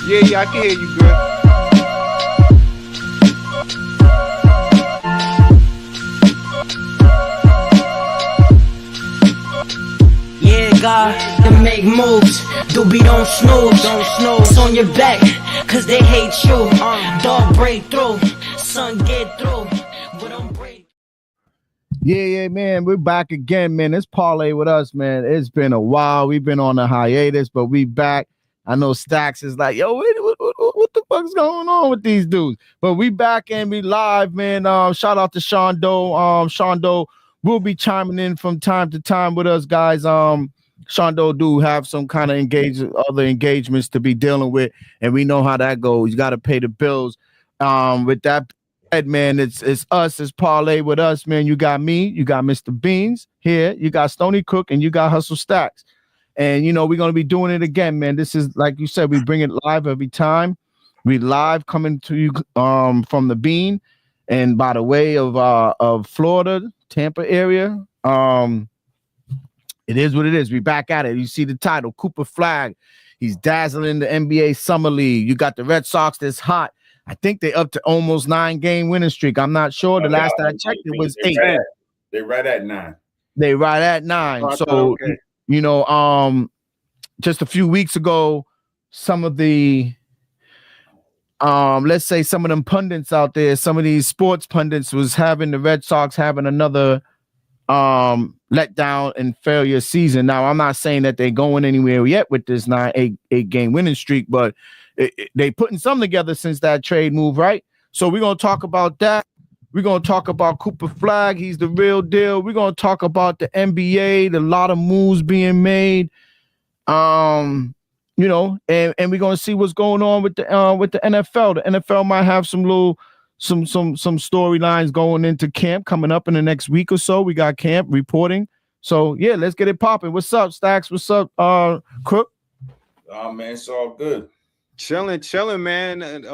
Yeah, I can hear you good. Yeah, God, to make moves. Doobie don't snooze. It's on your back, cause they hate you. Dog break through, son get through. But I'm break. Yeah, man. We're back again, man. It's Parlay with us, man. It's been a while. We've been on a hiatus, but we back. I know Stacks is like, yo, what the fuck's going on with these dudes? But we back and we live, man. Shout out to Sean Doe. Sean Doe will be chiming in from time to time with us, guys. Sean Doe do have some kind of other engagements to be dealing with, and we know how that goes. You got to pay the bills. With that said, man, it's us. It's Parlay with us, man. You got me, you got Mr. Beans here, you got Stony Cook, and you got Hustle Stacks. And we're gonna be doing it again, man. This is like you said, we bring it live every time. We live coming to you from the Bean, and by the way of Florida, Tampa area. It is what it is. We back at it. You see the title, Cooper Flagg. He's dazzling the NBA Summer League. You got the Red Sox that's hot. I think they up to almost 9-game winning streak. I'm not sure. The last time I checked, it was 8. They're right at 9. They right at 9. Oh, so okay. Just a few weeks ago, some of the let's say some of them pundits out there, some of these sports pundits was having the Red Sox having another letdown and failure season. Now, I'm not saying that they're going anywhere yet with this 8-game winning streak, but they putting something together since that trade move, right? So we're gonna talk about that. We're going to talk about Cooper Flagg. He's the real deal. We're going to talk about the NBA, a lot of moves being made. And we're going to see what's going on with the NFL. The NFL might have some storylines going into camp coming up in the next week or so. We got camp reporting. So yeah, let's get it popping. What's up, Stacks? What's up, Crook? Oh man, it's all good. Chilling, man.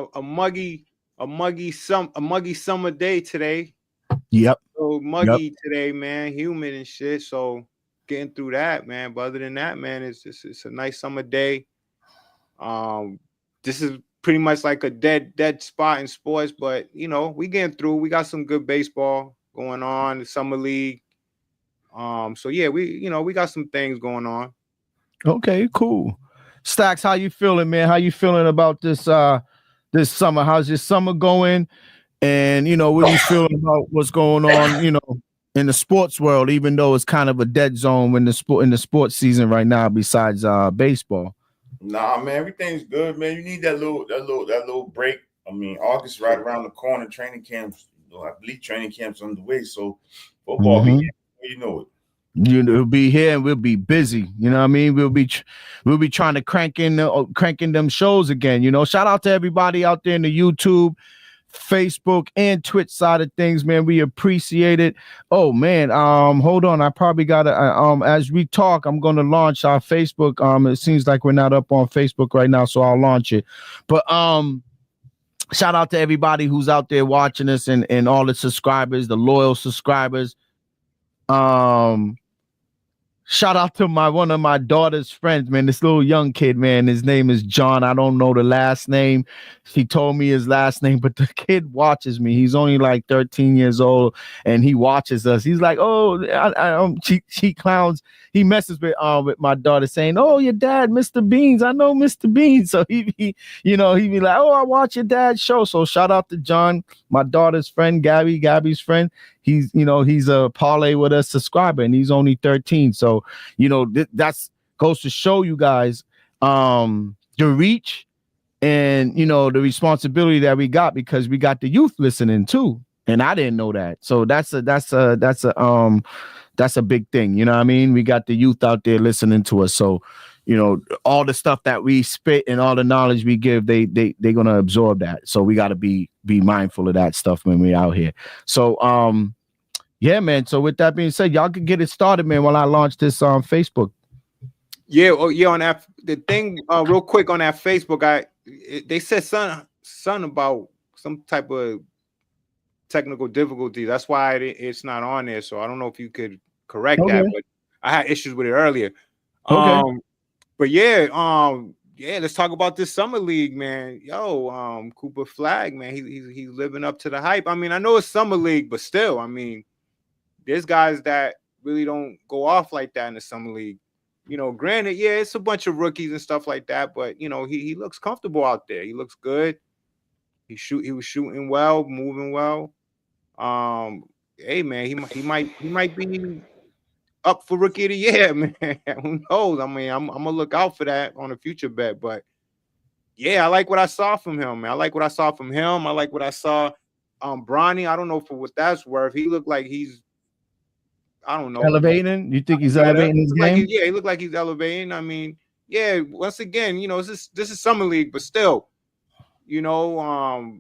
A muggy summer day today. Yep. So muggy today, man. Humid and shit. So getting through that, man. But other than that, man, it's a nice summer day. This is pretty much like a dead spot in sports, but we getting through. We got some good baseball going on, the summer league. So yeah, we got some things going on. Okay, cool. Stacks, how you feeling, man? How you feeling about this this summer? How's your summer going? And what are you feeling about what's going on, in the sports world, even though it's kind of a dead zone in the sports season right now, besides baseball? Nah, man, everything's good, man. You need that little break. I mean, August right around the corner, training camps. I believe training camps underway. So football begins. You know it. We'll be here and we'll be busy. You know what I mean? We'll be trying to cranking them shows again. Shout out to everybody out there in the YouTube, Facebook, and Twitch side of things, man. We appreciate it. Oh man, hold on. I probably gotta as we talk, I'm gonna launch our Facebook. It seems like we're not up on Facebook right now, so I'll launch it. But shout out to everybody who's out there watching us and all the subscribers, the loyal subscribers. Shout out to one of my daughter's friends, man. This little young kid, man. His name is John. I don't know the last name. He told me his last name, but the kid watches me. He's only like 13 years old, and he watches us. He's like, "Oh, she clowns." He messes with my daughter, saying, "Oh, your dad, Mr. Beans. I know Mr. Beans." So he be like, "Oh, I watch your dad's show." So shout out to John, my daughter's friend, Gabby's friend. He's a Parlay with us subscriber, and he's only 13. So that's goes to show you guys the reach and the responsibility that we got, because we got the youth listening too, and I didn't know that. So that's a big thing. You know what I mean? We got the youth out there listening to us. So all the stuff that we spit and all the knowledge we give, they're gonna absorb that. So we got to be mindful of that stuff when we're out here. So yeah, man. So with that being said, y'all can get it started, man, while I launch this on Facebook. Yeah, on that the thing real quick on that Facebook, they said something about some type of technical difficulty. That's why it's not on there. So I don't know if you could correct that, but I had issues with it earlier. Okay. But yeah, yeah, let's talk about this summer league, man. Yo, Cooper Flagg, man, he's living up to the hype. I mean, I know it's summer league, but still, I mean, there's guys that really don't go off like that in the summer league. You know, granted, yeah, it's a bunch of rookies and stuff like that, but you know, he looks comfortable out there. He looks good. He was shooting well, moving well. Hey man, he might be up for rookie of the year, man. Who knows? I mean, I'm gonna look out for that on a future bet, but yeah, I like what I saw from him, man. I like what I saw from him. I like what I saw. Bronny, I don't know for what that's worth. He looked like he's, I don't know, Elevating? You think he's better. elevating his Like game? he looked like he's elevating. I mean, yeah, once again, you know, this is summer league, but still, you know,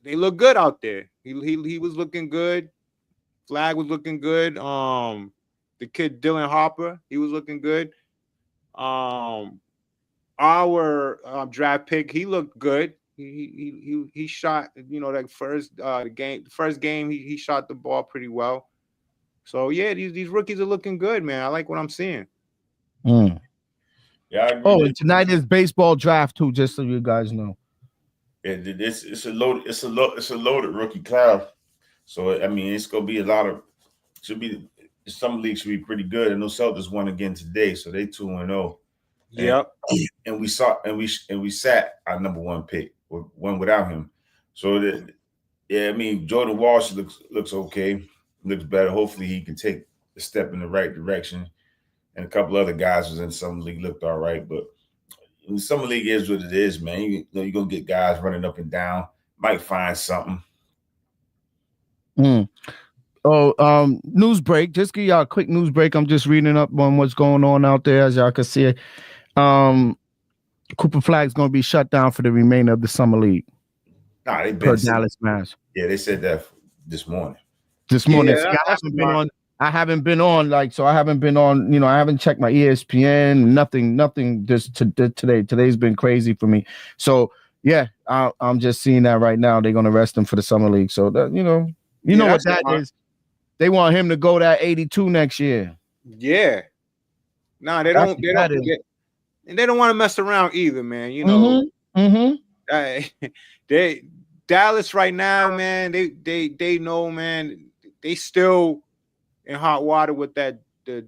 they look good out there. He was looking good. Flagg was looking good. The kid Dylan Harper, he was looking good. Our draft pick, he looked good. He shot, you know, that first game he shot the ball pretty well. So yeah, these rookies are looking good, man. I like what I'm seeing. Mm. Yeah, I agree. Oh, and tonight is baseball draft too, just so you guys know. Yeah, it's a loaded rookie class. So I mean, it's gonna be a lot of some leagues should be pretty good. I know Celtics won again today, so they 2-0. Yep. And we sat our number one pick, one without him. So I mean, Jordan Walsh looks okay, looks better. Hopefully, he can take a step in the right direction. And a couple other guys was in some league looked all right, but summer league is what it is, man. You know, you're gonna get guys running up and down. Might find something. Oh, news break. Just give y'all a quick news break. I'm just reading up on what's going on out there, as y'all can see. Cooper Flagg's gonna be shut down for the remainder of the summer league. Nah, they per Dallas Mass. Yeah, they said that this morning. This morning. Yeah, I haven't been on, like, so I haven't been on, you know, I haven't checked my ESPN, nothing just today. Today's been crazy for me. So yeah, I'm just seeing that right now. They're gonna rest him for the summer league. So that, you know what that is. They want him to go that 82 next year. Yeah. Nah, they don't want to mess around either, man. You know, they Dallas right now, man. They know, man. They still in hot water with the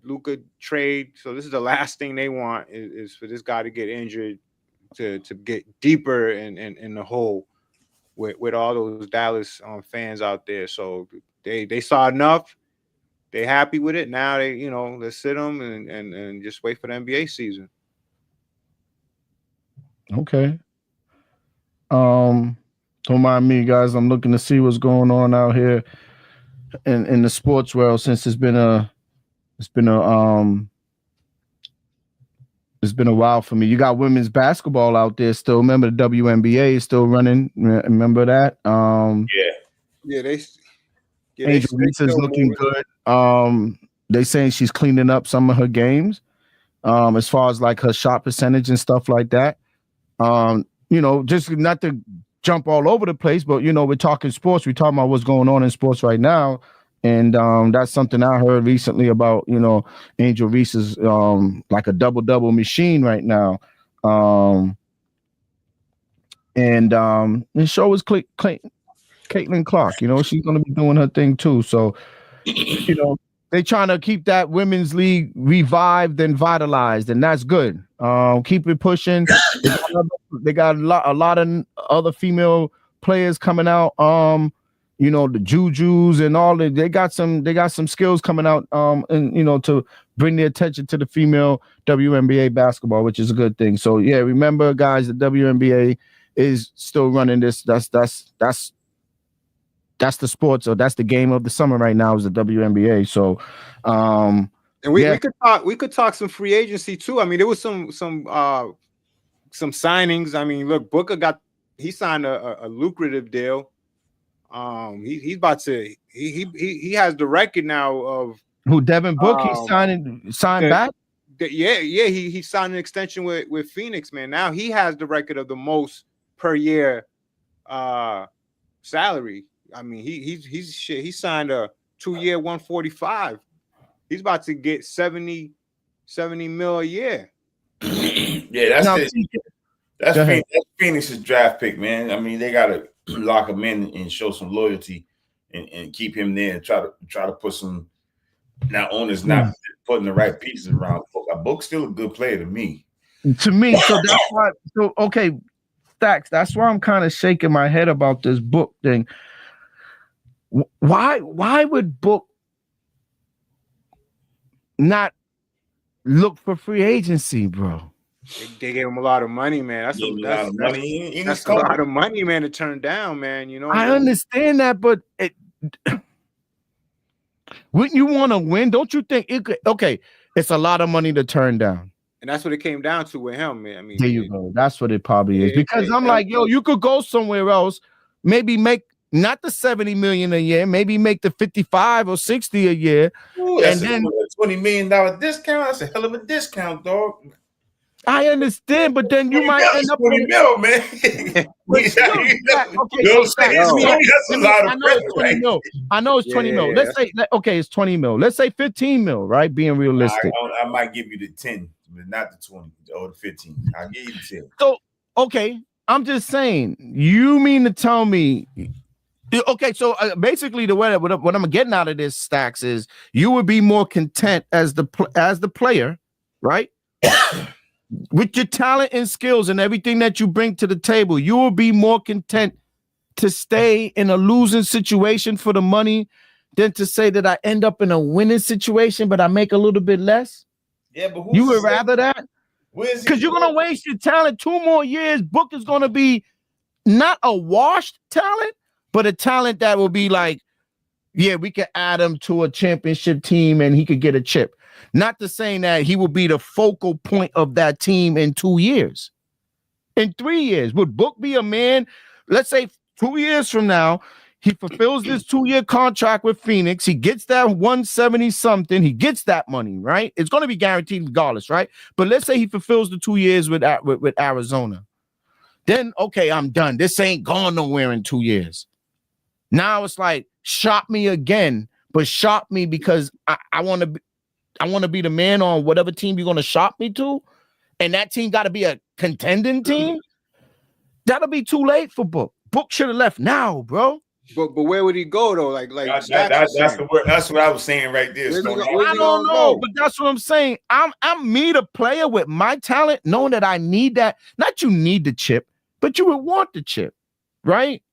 Luka trade. So this is the last thing they want is for this guy to get injured to get deeper in the hole with all those Dallas fans out there. So they saw enough. They happy with it. Now they, you know, let's sit them and just wait for the NBA season. Okay. Don't mind me, guys. I'm looking to see what's going on out here in the sports world, since it's been a while for me. You got women's basketball out there still. Remember the WNBA is still running. Remember that? Angel Reese's looking good. They saying she's cleaning up some of her games, as far as like her shot percentage and stuff like that. You know, just not to jump all over the place, but you know, we're talking sports. We're talking about what's going on in sports right now. And that's something I heard recently about, you know, Angel Reese is like a double machine right now. And the show is Caitlin Clark, you know, she's going to be doing her thing too. So, you know, they trying to keep that women's league revived and vitalized, and that's good. Keep it pushing. They got a lot of other female players coming out. You know, the Jujus and all that. They got some skills coming out. And you know, to bring the attention to the female WNBA basketball, which is a good thing. So yeah, remember, guys, the WNBA is still running this. That's the sports, or that's the game of the summer right now, is the WNBA. So, and we could talk some free agency too. I mean, there was some signings. I mean, look, Booker he signed a lucrative deal. He's about to he has the record now of who Devin Book. He's signed back. He signed an extension with Phoenix, man. Now he has the record of the most per year salary. I mean, he signed a 2-year 145. He's about to get 70 mil a year. Yeah, that's Now, it. TK, That's go ahead. Phoenix's draft pick, man. I mean, they gotta lock him in and show some loyalty and keep him there and try to put some now owners not putting the right pieces around. Book's still a good player to me. To me, so that's why. So okay, Stacks. That's why I'm kind of shaking my head about this Book thing. Why would Book not look for free agency, bro? They gave him a lot of money, man. That's a lot of money, man, to turn down, man. You know, I understand that, but wouldn't you want to win? Don't you think it could? Okay, it's a lot of money to turn down. And that's what it came down to with him, man. I mean, there you go. That's what it probably is. Because I'm like, yo, you could go somewhere else, maybe make not the 70 million a year, maybe make the 55 or 60 a year. Ooh, and then a $20 million discount. That's a hell of a discount, dog. I understand, but then you might end up 20 mil, man. That's a lot of pressure. 20 mil. I know it's 20 mil. Let's say it's 20 mil. Let's say 15 mil, right? Being realistic. I might give you the 10, but not the 20 or the 15. I'll give you the 10. So okay, I'm just saying, you mean to tell me okay, so basically the way what I'm getting out of this, Stacks, is you would be more content as the player, right? With your talent and skills and everything that you bring to the table, you will be more content to stay in a losing situation for the money than to say that I end up in a winning situation, but I make a little bit less. Yeah, but you would rather that? Because you're going to waste your talent 2 more years. Book is going to be not a washed talent, but a talent that will be like, yeah, we could add him to a championship team and he could get a chip. Not to saying that he will be the focal point of that team in 2 years. In 3 years, would Book be a man? Let's say 2 years from now, he fulfills this 2-year contract with Phoenix. He gets that 170 something. He gets that money, right? It's going to be guaranteed regardless, right? But let's say he fulfills the 2 years with Arizona. Then, okay, I'm done. This ain't going nowhere in 2 years. Now it's like, shop me again, but shop me because I want to be the man on whatever team you're going to shop me to. And that team got to be a contending team. That'll be too late for Book. Book should have left now, bro. But where would he go though? That's what I was saying right there. I don't know, but that's what I'm saying. I'm me, the player with my talent, knowing that I need that. Not you need the chip, but you would want the chip, right?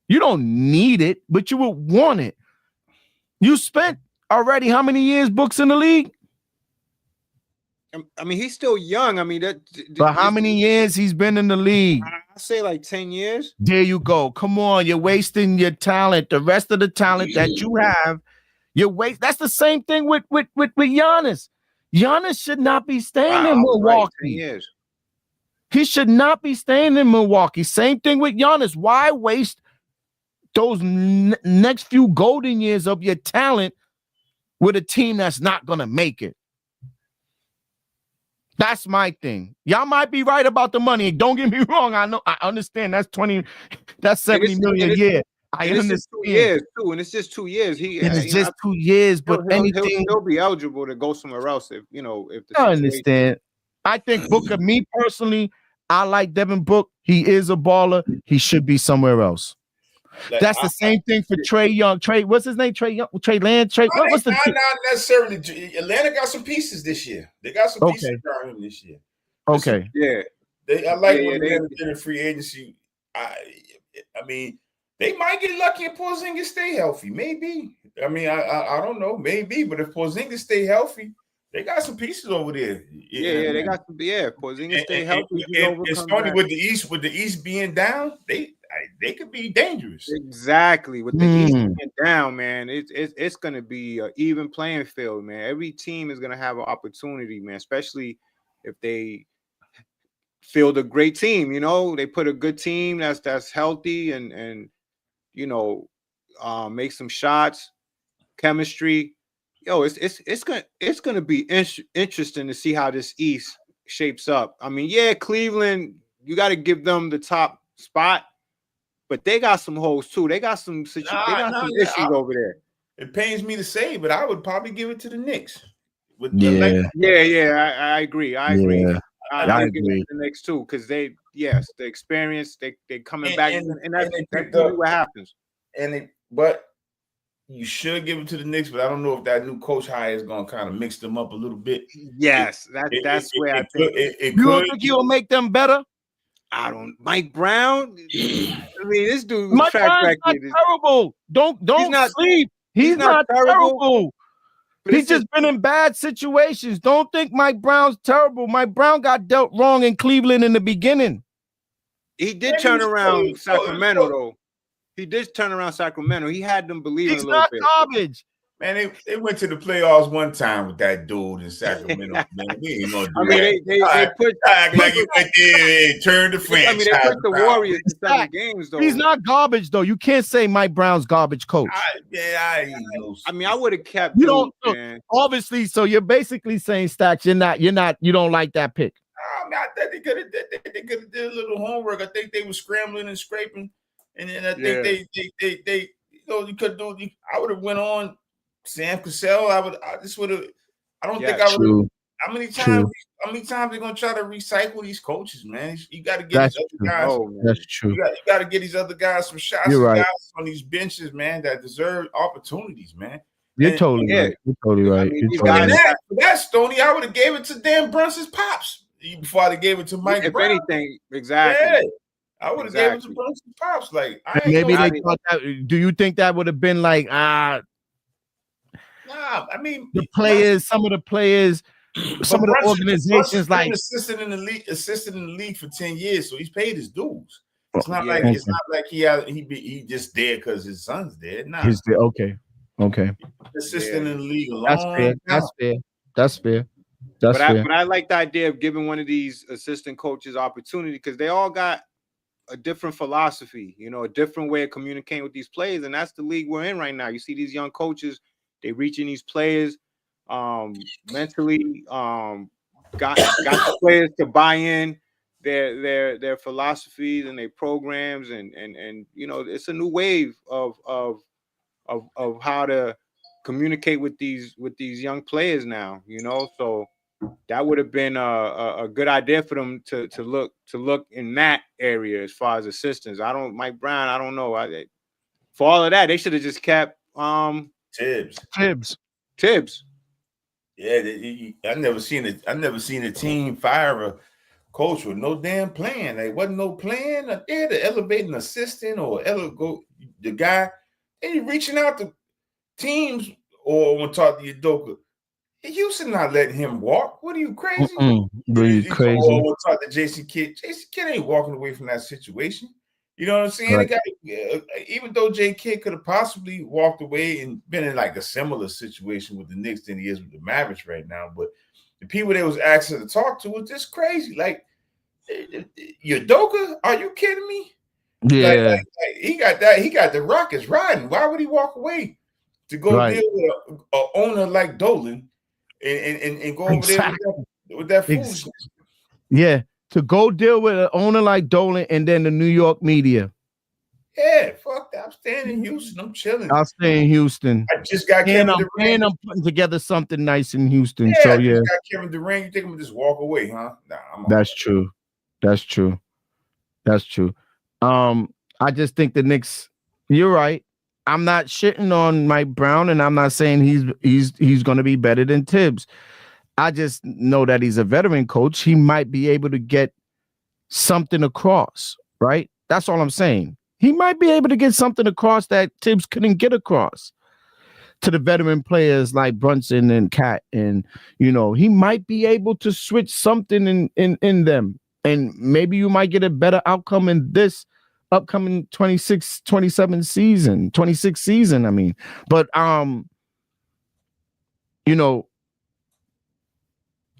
You don't need it, but you would want it. You spent already how many years Book's in the league? I mean, he's still young. I mean, but how many years he's been in the league? I say like 10 years. There you go. Come on, you're wasting your talent. The rest of the talent that you have, you're waste. That's the same thing with Giannis. Giannis should not be staying in Milwaukee. 10 years. He should not be staying in Milwaukee. Same thing with Giannis. Why waste those next few golden years of your talent with a team that's not gonna make it? That's my thing. Y'all might be right about the money. Don't get me wrong. I know. I understand. That's 70 million a year. I understand. It's 2 years too, and it's just 2 years. It's just 2 years, but he'll be eligible to go somewhere else if I understand. I think Booker. Me personally, I like Devin Book. He is a baller. He should be somewhere else. That's the same thing for Trey Young. What's his name? Trey Young, Trey Lance. What's the not necessarily. Atlanta got some pieces this year. They got some pieces around him this year. Okay. Yeah. I like when they're in free agency. I mean, they might get lucky if Porzingis stay healthy. Maybe. I mean, I don't know. Maybe, but if Porzingis stay healthy, they got some pieces over there. Yeah, they got some. Yeah, Porzingis stay healthy. It's funny with the East being down. They could be dangerous. Exactly. With the East being down, man, it's going to be an even playing field, man. Every team is going to have an opportunity, man, especially if they field a great team. They put a good team that's healthy and make some shots, chemistry. Yo, it's gonna be interesting to see how this East shapes up. I mean, yeah, Cleveland, you got to give them the top spot. But they got some holes too. They got some issues over there. It pains me to say, but I would probably give it to the Knicks. I agree. I agree. I give it agree. to the Knicks too, because the experience, they coming back, and that's they picked usually up what happens. But you should give it to the Knicks, but I don't know if that new coach hire is going to kind of mix them up a little bit. Yes, that's where I think it You don't could. think he'll make them better? I don't. Mike Brown. I mean, this dude's Mike track Brown's not record is terrible. Don't not- sleep. He's not terrible. but He's it's just been in bad situations. Don't think Mike Brown's terrible. Mike Brown got dealt wrong in Cleveland in the beginning. he did turn around Sacramento though. He did turn around Sacramento. He had them believing He's a little not bit. garbage. Man, they went to the playoffs one time with that dude in Sacramento. Man, we ain't gonna do I mean, that. they put Like he went there and turned the franchise. I mean, they put the around. Warriors in 7 games though. He's not garbage though. You can't say Mike Brown's garbage coach. I mean, I would have kept. You don't. man. Obviously, so you're basically saying, Stacks, you don't like that pick. I think they could have did a little homework. I think they were scrambling and scraping, and then I think they you could do. I would have went on Sam Cassell. I don't think I would. How many times they're gonna try to recycle these coaches, man? You got to get these other guys. Oh, That's true. You got to get these other guys some shots. You're right. Guys on these benches, man, that deserve opportunities, man. You're totally right. You're totally right. I mean, You're totally right. That Stoney, I would have gave it to Dan Brunson's pops before they gave it to Mike. If Brown. anything, exactly. Yeah. I would have gave it to Brunson's pops. Like, maybe they thought that. Do you think that would have been like Nah, I mean the players, some of the players, some of the organizations, like assistant in the league for 10 years, so he's paid his dues. It's not like he just there because his son's dead. Nah, he's there. Okay. Assistant in the league alone. That's fair. But I like the idea of giving one of these assistant coaches opportunity because they all got a different philosophy, a different way of communicating with these players, and that's the league we're in right now. You see these young coaches, they reaching these players mentally, got the players to buy in their philosophies and their programs, and it's a new wave of how to communicate with these young players now, so that would have been a good idea for them to look in that area as far as assistants. Mike Brown, I don't know. For all of that, they should have just kept Tibbs. Yeah, I never seen a team fire a coach with no damn plan. There wasn't no plan. There to elevate an assistant or the guy. And you're reaching out to teams or want to talk to Udoka. Houston not letting him walk. What are you crazy? Really crazy. Or want to talk to Jason Kidd. Jason Kidd ain't walking away from that situation. You know what I'm saying? Right. Even though J. Kidd could have possibly walked away and been in like a similar situation with the Knicks than he is with the Mavericks right now, but the people they was asking to talk to was just crazy. Like, Udoka, are you kidding me? Yeah, like he got the Rockets riding. Why would he walk away to go deal with an owner like Dolan and go over there with that foolishness? Yeah. To go deal with an owner like Dolan and then the New York media. Yeah, fuck that. I'm staying in Houston. I'm chilling. I'll stay in Houston. I just got Kevin Durant. And I'm putting together something nice in Houston. Yeah, so I just got Kevin Durant. You think I'm gonna just walk away, huh? Nah, That's true. I just think the Knicks. You're right. I'm not shitting on Mike Brown, and I'm not saying he's going to be better than Tibbs. I just know that he's a veteran coach. He might be able to get something across, right? That's all I'm saying. He might be able to get something across that Tibbs couldn't get across to the veteran players like Brunson and Cat. And, he might be able to switch something in them. And maybe you might get a better outcome in this upcoming 26 season. I mean, but,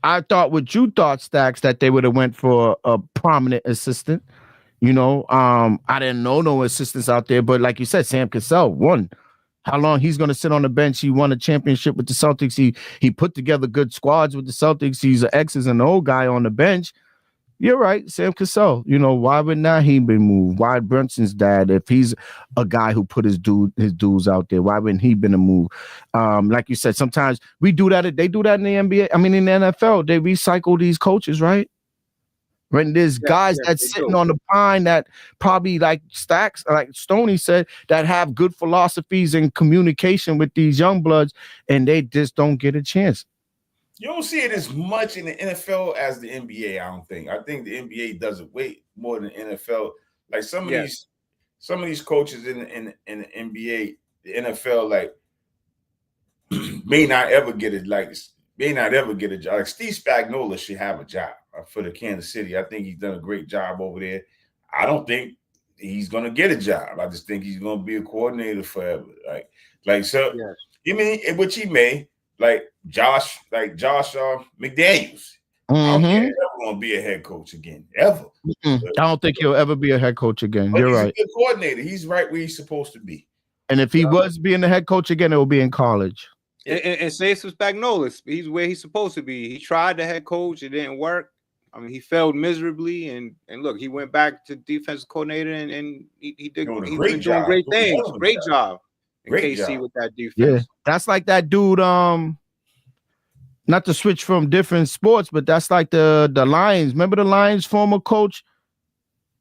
I thought what you thought, Stacks, that they would have went for a prominent assistant. I didn't know no assistants out there, but like you said, Sam Cassell won. How long he's going to sit on the bench? He won a championship with the Celtics. He put together good squads with the Celtics. He's an X's and O guy on the bench. You're right, Sam Cassell. Why would not he be moved? Why Brunson's dad, if he's a guy who put his dudes out there, why wouldn't he been a move? Like you said, sometimes we do that. They do that in the NBA. I mean, in the NFL, they recycle these coaches, right? When there's guys yes, that's they sitting do. on the pine that probably like Stacks, like Stoney said, that have good philosophies and communication with these young bloods, and they just don't get a chance. You don't see it as much in the NFL as the NBA. I don't think. I think the NBA does it way more than the NFL. Like some of these coaches in the NBA, the NFL, like may not ever get it. Like may not ever get a job. Like Steve Spagnuolo should have a job for the Kansas City. I think he's done a great job over there. I don't think he's gonna get a job. I just think he's gonna be a coordinator forever. Like so. Yes. You mean which he may. Like Josh McDaniels. I don't think he's ever gonna be a head coach again, ever. I don't think he'll ever be a head coach again. But You're he's right. a good coordinator. He's right where he's supposed to be. And if he was being the head coach again, it will be in college. And say it's Spagnuolo. He's where he's supposed to be. He tried the head coach, it didn't work. I mean, he failed miserably, and look, he went back to defensive coordinator, and he did. He's been doing great things. Great job. Great KC job. with that defense. Yeah, that's like that dude. Not to switch from different sports, but that's like the Lions. Remember the Lions former coach?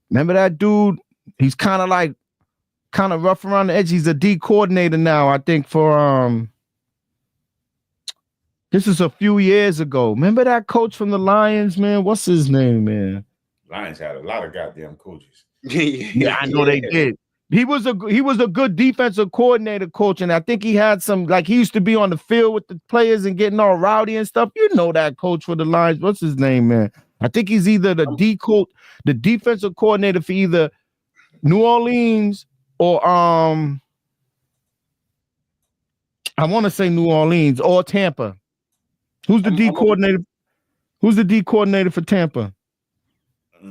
Remember that dude? He's kind of rough around the edge. He's a D coordinator now, I think, for this is a few years ago. Remember that coach from the Lions, man? What's his name, man? Lions had a lot of goddamn coaches. Yeah, I know they did. He was a good defensive coordinator coach, and I think he had some, like, he used to be on the field with the players and getting all rowdy and stuff. You know that coach for the Lions. What's his name, man? I think he's either the defensive coordinator for either New Orleans or I want to say New Orleans or Tampa. Who's the D coordinator? Who's the D coordinator for Tampa?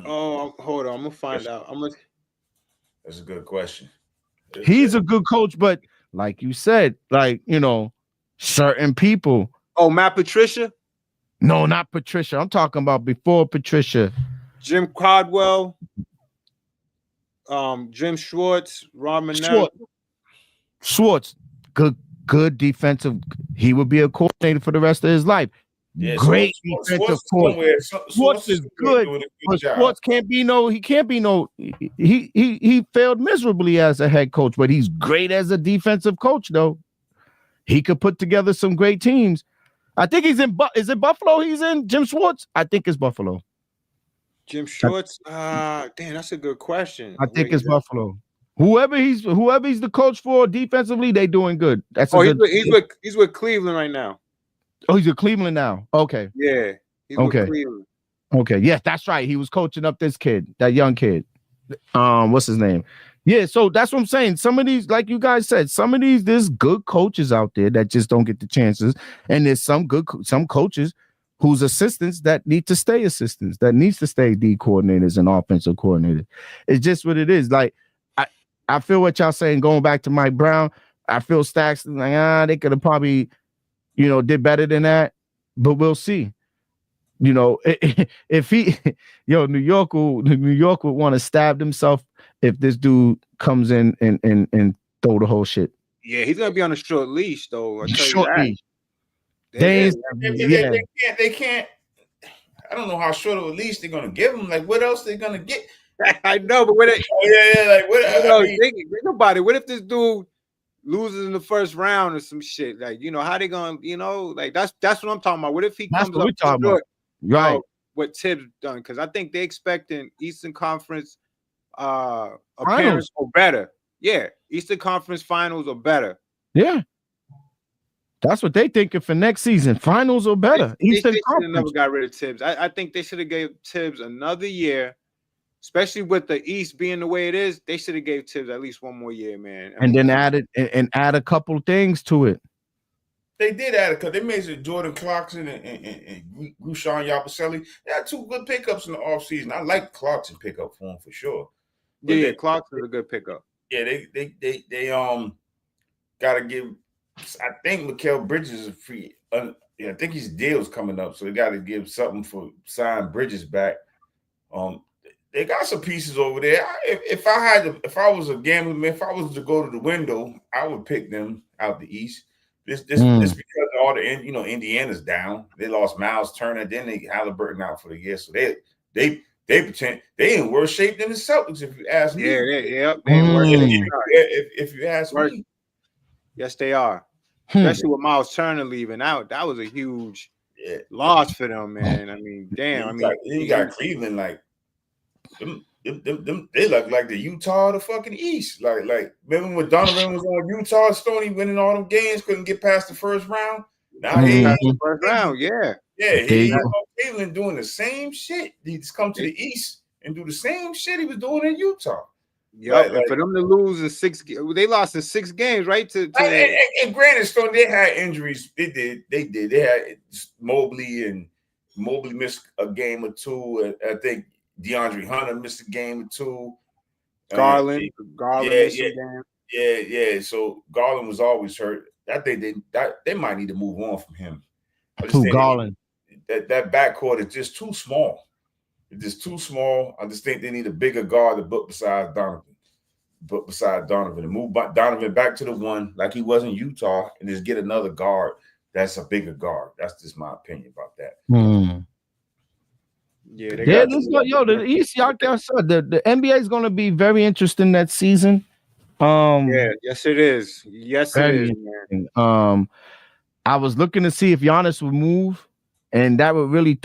Oh, hold on. I'm gonna find out. That's a good question. He's a good coach, but like you said, like, you know, certain people. Oh, Matt Patricia? No, not Patricia. I'm talking about before Patricia. Jim Caldwell, Jim Schwartz, Ron Manel. Schwartz, good defensive. He would be a coordinator for the rest of his life. Yeah, great defensive coach. Schwartz is good, but Schwartz can't be no. He failed miserably as a head coach, but he's great as a defensive coach. Though he could put together some great teams. I think he's in. Is it Buffalo? He's in. Jim Schwartz. I think it's Buffalo. Jim Schwartz. Damn, that's a good question. I think it's Buffalo. Whoever he's the coach for defensively, they doing good. He's with Cleveland right now. Oh, he's with Cleveland now. Okay. Yeah. He's with Cleveland. Okay. Yes, that's right. He was coaching up this kid, that young kid. What's his name? Yeah. So that's what I'm saying. Some of these, like you guys said, there's good coaches out there that just don't get the chances, and there's some coaches whose assistants that need to stay assistants, that needs to stay D coordinators and offensive coordinators. It's just what it is. Like I feel what y'all saying. Going back to Mike Brown, I feel Stacks like they could have probably, you know, did better than that, but we'll see. You know, if he, New York would want to stab himself if this dude comes in and throw the whole shit. Yeah, he's gonna be on a short leash though. Short leash. They can't. I don't know how short of a leash they're gonna give him. Like, what else they gonna get? I know, but what? Like what? Think about it. What if this dude loses in the first round or some shit? Like, you know, how they gonna, you know, like that's what I'm talking about. What if he comes up short, right? What Tibbs done? Because I think they expecting Eastern Conference appearance or better. Yeah, Eastern Conference Finals or better. Yeah, that's what they thinking for next season. Finals or better. Eastern Conference never got rid of Tibbs. I think they should have gave Tibbs another year. Especially with the East being the way it is, they should have gave Tibbs at least one more year, man. Then add a couple things to it. They did add a couple. They made some Jordan Clarkson and Rushan Yabusele. They had two good pickups in the offseason. I like Clarkson pickup for him for sure. But Clarkson's a good pickup. Yeah, they gotta give. I think Mikal Bridges is free. I think his deal's coming up, so they got to give something for sign Bridges back. They got some pieces over there. If I was a gambling man, if I was to go to the window, I would pick them out the East. This because all the Indiana's down. They lost Miles Turner, then they Halliburton out for the year. So they they in worse shape than the Celtics, if you ask me. They ain't working. If you ask Worse. me. Yes, they are. Especially with Miles Turner leaving out. That was a huge loss for them, man. I mean, damn. You got Cleveland like them, they look like the Utah of the fucking East. Like remember when Donovan was on Utah, Stoney winning all them games, couldn't get past the first round. Now he past the first round, he's on Cleveland doing the same shit. He just come to the East and do the same shit he was doing in Utah. Yep, and for them to lose in 6, they lost in 6 games, right? And granted, Stone, they had injuries. They did. They had Mobley missed a game or two. I think DeAndre Hunter missed a game or two. Garland missed a game. Yeah. So Garland was always hurt. I think they might need to move on from him. Garland. That backcourt is just too small. It's just too small. I just think they need a bigger guard to book besides Donovan. And move Donovan back to the one like he was in Utah and just get another guard that's a bigger guard. That's just my opinion about that. The East, y'all said the NBA is going to be very interesting that season. Yes, it is. Yes, it is, man. I was looking to see if Giannis would move, and that would really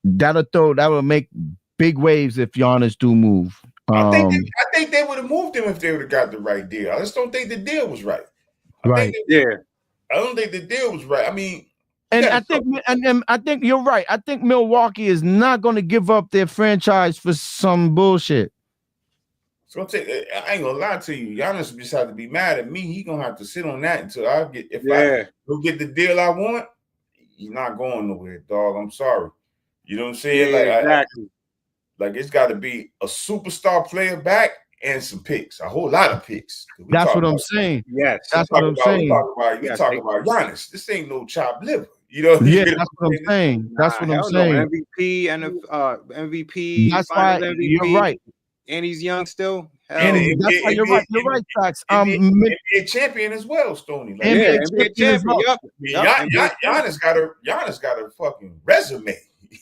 that would make big waves if Giannis do move. I think they would have moved him if they would have got the right deal. I just don't think the deal was right. I don't think the deal was right. I mean, I think you're right. I think Milwaukee is not going to give up their franchise for some bullshit. So I ain't gonna lie to you. Giannis just have to be mad at me. He gonna have to sit on that until I get. I go get the deal I want, he's not going nowhere, dog. I'm sorry. You know what I'm saying? Exactly. Like it's got to be a superstar player back and some picks, a whole lot of picks. That's what I'm saying. Yes, that's what I'm saying. We talking about Giannis. This ain't no chopped liver. You know? Yeah, that's what I'm saying. That's what I'm saying. MVP and MVP. That's why MVP, you're right. And he's young still. That's why you're right. You're right, Trax. NBA champion as well, Stoney. Like, NBA champion. Giannis got a fucking resume.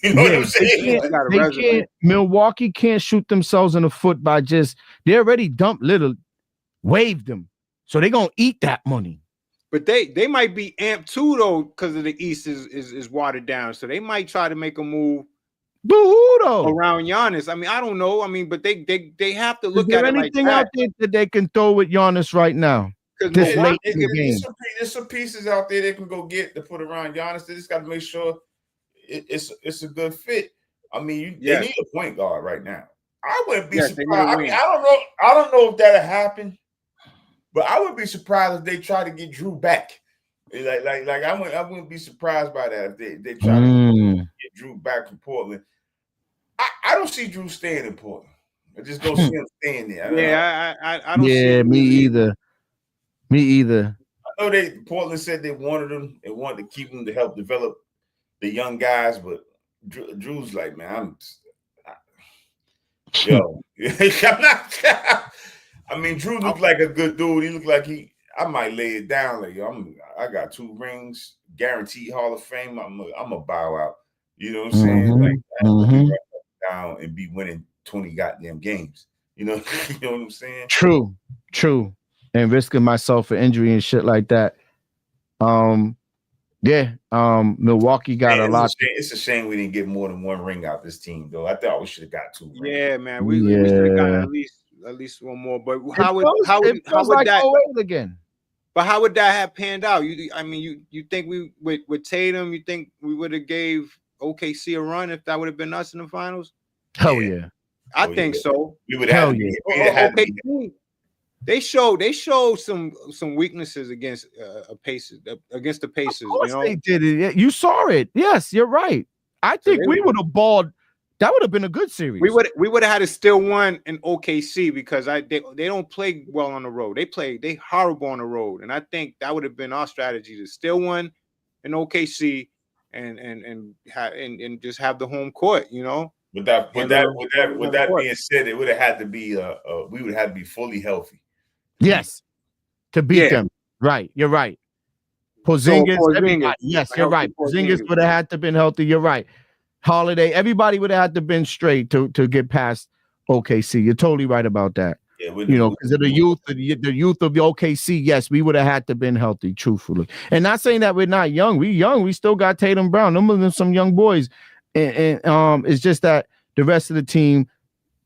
You know what I'm saying? Milwaukee can't shoot themselves in the foot by they already waived them. So they're gonna eat that money. But they might be amped too, though, because of the East is watered down. So they might try to make a move around Giannis. I mean, I don't know. I mean, but they have to look at it like that. Is there anything out there that they can throw with Giannis right now? This late in the game. There's some pieces out there they can go get to put around Giannis. They just got to make sure it's a good fit. I mean, they need a point guard right now. I wouldn't be surprised. I mean, I don't know if that'll happen, but I would be surprised if they try to get Drew back. Like I wouldn't be surprised by that if they try to get Drew back from Portland. I don't see Drew staying in Portland. I just don't see him staying there. I don't. Yeah, me either. I know Portland said they wanted him and wanted to keep him to help develop the young guys, but Drew's like, man, I'm not. I mean, Drew looked like a good dude. He looked like I might lay it down. Like, I got 2 rings, guaranteed Hall of Fame. I'm a bow out. You know what I'm saying? Like, I have to be right down and be winning 20 goddamn games. You know what I'm saying? True. And risking myself for injury and shit like that. Milwaukee got a lot. It's a shame we didn't get more than 1 ring out this team, though. I thought we should have got 2 rings. Yeah, man. We should have gotten at least 1 more. But how would that again? But how would that have panned out? You think we with Tatum? You think we would have gave OKC a run if that would have been us in the finals? Hell yeah, I think so. We would have. OKC. They showed some weaknesses against the Pacers. Of course they did it. You saw it. Yes, you're right. I think we would have balled. That would have been a good series. We would have had to still won in OKC because they don't play well on the road. They horrible on the road, and I think that would have been our strategy to still win in OKC and just have the home court. You know. With that being said, it would have had to be we would have to be fully healthy. Yes, to beat them. Right, you're right. Porzingis, everybody. Yes, you're right. Porzingis would have had to been healthy. You're right. Holiday, everybody would have had to been straight to get past OKC. You're totally right about that. Yeah, Because of the youth of the OKC, yes, we would have had to been healthy, truthfully. And not saying that we're not young. We young. We still got Tatum Brown. Them some young boys. And it's just that the rest of the team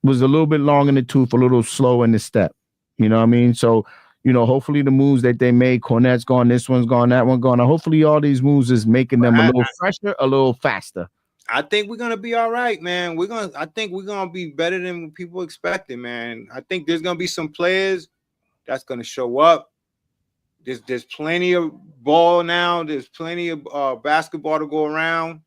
was a little bit long in the tooth, a little slow in the step. You know what I mean? So, hopefully the moves that they made, Cornette's gone, this one's gone, that one gone. Hopefully all these moves is making them a little fresher, a little faster. I think we're gonna be all right, man. I think we're gonna be better than what people expected, man. I think there's gonna be some players that's gonna show up. There's plenty of ball now. There's plenty of basketball to go around.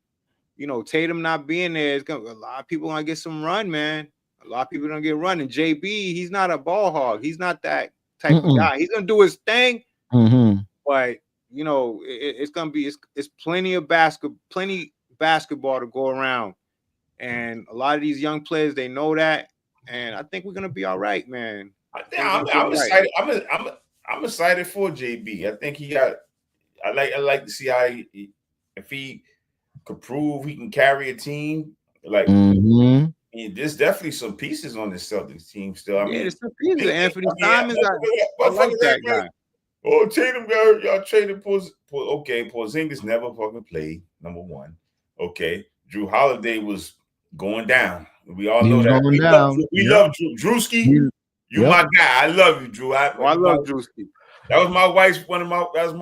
Tatum not being there, a lot of people gonna get some run, man. A lot of people gonna get run. And JB, he's not a ball hog. He's not that type of guy. He's gonna do his thing, but it's gonna be it's plenty of basketball to go around, and a lot of these young players, they know that, and I think we're gonna be all right, man. I'm excited. I'm excited for JB. I think he got. I like to see how if he could prove he can carry a team. Like there's definitely some pieces on this Celtics team still. I mean, there's some pieces. Anthony Simons, I like that guy. Oh, Tatum, y'all traded Porzingis never fucking played. Number one. Okay, Drew Holiday was going down. We all know that. We love Drew. Drewski, you my guy. I love you, Drew. I love Drewski. That was my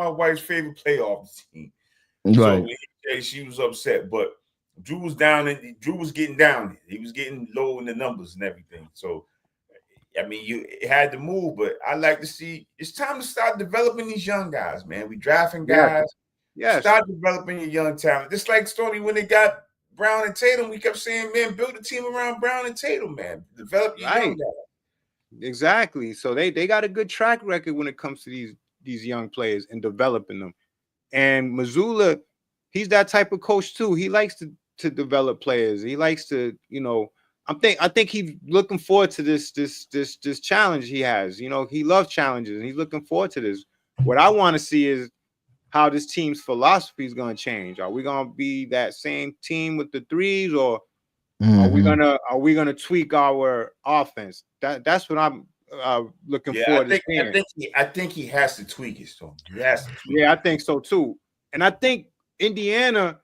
wife's favorite playoff team. Right. So she was upset, but Drew was down and Drew was getting down. He was getting low in the numbers and everything. So I mean, you had to move, but I like to see it's time to start developing these young guys, man. We drafting guys. Yeah. Start developing your young talent. Just like Stoney, when they got Brown and Tatum, we kept saying, man, build a team around Brown and Tatum, man. Develop your young guys. Exactly. So they got a good track record when it comes to these young players and developing them. And Mazzulla, he's that type of coach too. He likes to develop players. He likes to, I think he's looking forward to this challenge he has. He loves challenges and he's looking forward to this. What I want to see is how this team's philosophy is going to change. Are we going to be that same team with the threes, or are we gonna tweak our offense? That's what I'm looking forward to seeing. I think he has to tweak it. So he has to tweak Yeah, I think so too. And I think Indiana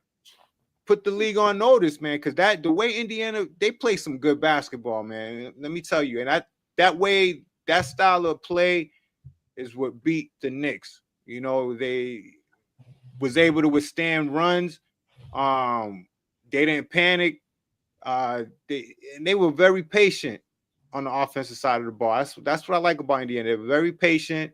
put the league on notice, man, because the way Indiana, they play some good basketball, man. Let me tell you. And that style of play is what beat the Knicks. They was able to withstand runs. They didn't panic. They were very patient on the offensive side of the ball. That's what I like about Indiana. They were very patient.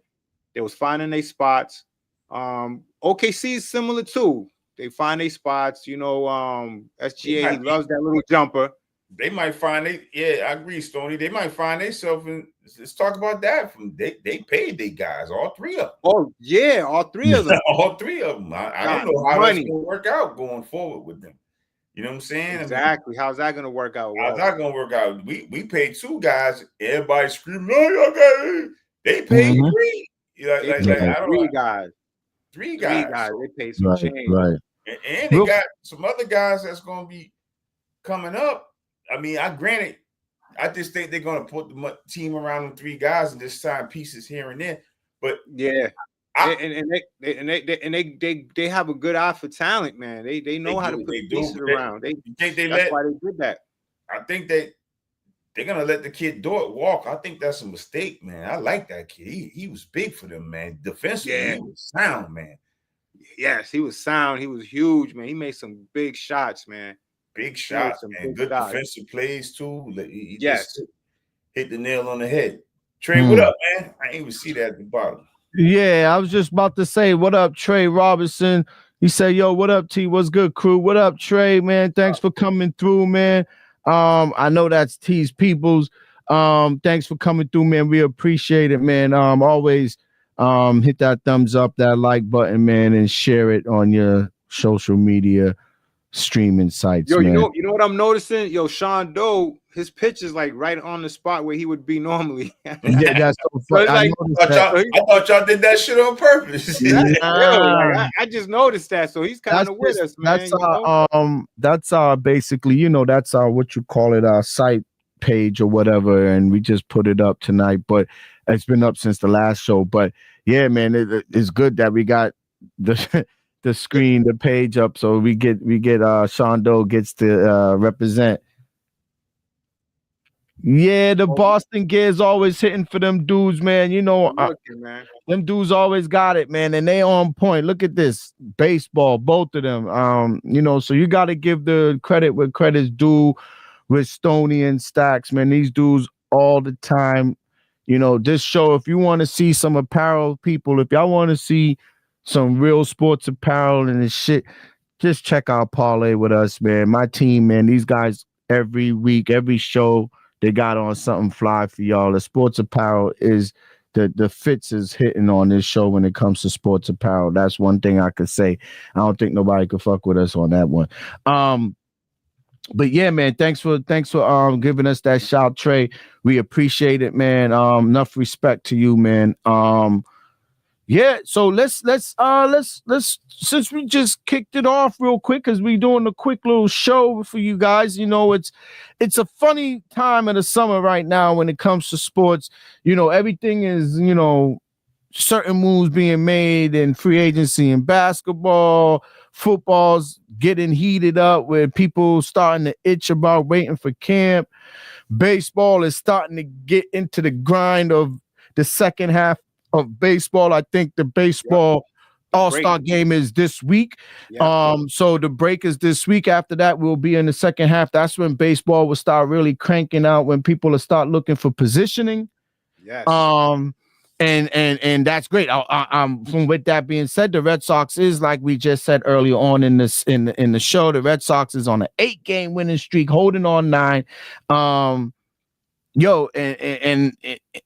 They was finding their spots. OKC is similar too. They find their spots. SGA, he loves that little jumper. They might find I agree, Stoney. They might find themselves in. Let's talk about that. They paid their guys, all three of them. Oh yeah, all three of them. All three of them. I don't know how that's going to work out going forward with them. You know what I'm saying? Exactly. How's that going to work out? How's that going to work out? We paid two guys. Everybody screaming, "Oh, y'all got it." They paid three. Three guys. Three guys. They paid some change. Right. And they got some other guys that's going to be coming up. I mean, I just think they're going to put the team around them three guys and just sign pieces here and there. But yeah, they have a good eye for talent, man. They know how to put pieces around. That's why they did that. I think they're gonna let the kid Dort walk. I think that's a mistake, man. I like that kid. He was big for them, man. Defensively, he was sound, man. Yes, he was sound. He was huge, man. He made some big shots, man. Big shots, man. Good defensive plays too. He just hit the nail on the head. Trey, what up, man? I didn't even see that at the bottom. Yeah, I was just about to say, what up, Trey Robinson? He said, yo, what up, T? What's good, crew? What up, Trey, man? Thanks for coming through, man. I know that's T's Peoples. Thanks for coming through, man. We appreciate it, man. Always hit that thumbs up, that like button, man, and share it on your social media streaming sites. Yo, man. you know what I'm noticing? Yo, Sean Doe, his pitch is like right on the spot where he would be normally. Yeah, that's so So funny. it's like, I thought y'all did that shit on purpose. I just noticed that. So he's kind of with us, man. That's our basically, that's our what you call it, our site page or whatever, and we just put it up tonight. But it's been up since the last show. But yeah, man, it's good that we got the screen, the page up, so we get Shondo gets to represent. Yeah, the Boston Gears always hitting for them dudes, man. Man. Them dudes always got it, man, and they on point. Look at this baseball, both of them. So you got to give the credit where credit's due with Stoney and Stacks, man. These dudes all the time. This show, if you want to see some apparel people, if y'all want to see some real sports apparel and this shit, just check out Parlay with us, man. My team, man, these guys every week, every show, they got on something fly for y'all. The sports apparel is the fits is hitting on this show when it comes to sports apparel. That's one thing I could say. I don't think nobody could fuck with us on that one. But yeah, man, thanks for giving us that shout, Trey. We appreciate it, man. Enough respect to you, man. Yeah, so let's since we just kicked it off real quick, because we doing a quick little show for you guys. It's a funny time of the summer right now when it comes to sports. Everything is, certain moves being made in free agency and basketball, football's getting heated up where people starting to itch about waiting for camp. Baseball is starting to get into the grind of the second half of baseball. I think the baseball all-star game is this week. So the break is this week. After that, we'll be in the second half. That's when baseball will start really cranking out, when people will start looking for positioning. Yes. And that's great. From with that being said, the Red Sox is, like we just said earlier on in the show, the Red Sox is on an 8-game winning streak, holding on 9. And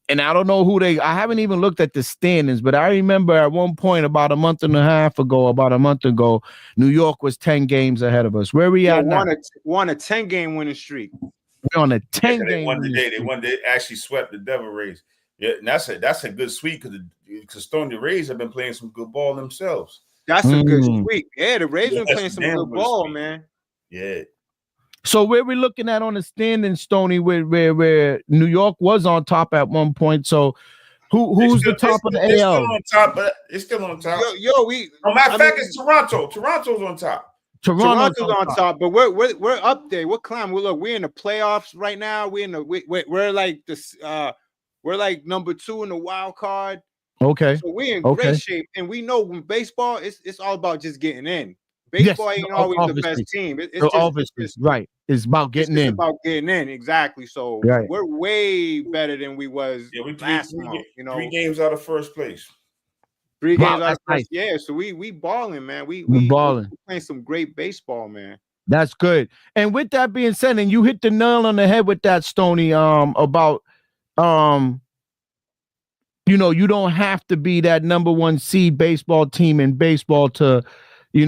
I don't know who I haven't even looked at the standings, but I remember at one point about a month ago, New York was 10 games ahead of us. Where are we at now? Won a 10-game winning streak. We're on a 10-game. They won today. They actually swept the Devil Rays. Yeah, and that's a good sweep because Stony Rays have been playing some good ball themselves. That's a good sweep. Yeah, the Rays been playing some good ball, man. Yeah. So where we looking at on the standing, Stoney, where New York was on top at one point. So who's the top of the AL? It's still on top. Matter of fact, it's Toronto. Toronto's on top. Toronto's on top, but we're up there. We're climbing. We're in the playoffs right now. We're like this. We're like number 2 in the wild card. Okay. So we're in great shape, and we know when baseball, it's all about just getting in. Baseball ain't always the best team. It's right. It's about getting in. It's about getting in, exactly. So we're way better than we was last month. 3 games out of first place. 3 games out of first. Yeah, so we balling, man. We balling. We're playing some great baseball, man. That's good. And with that being said, and you hit the nail on the head with that, Stoney, about you don't have to be that number 1 seed baseball team in baseball to be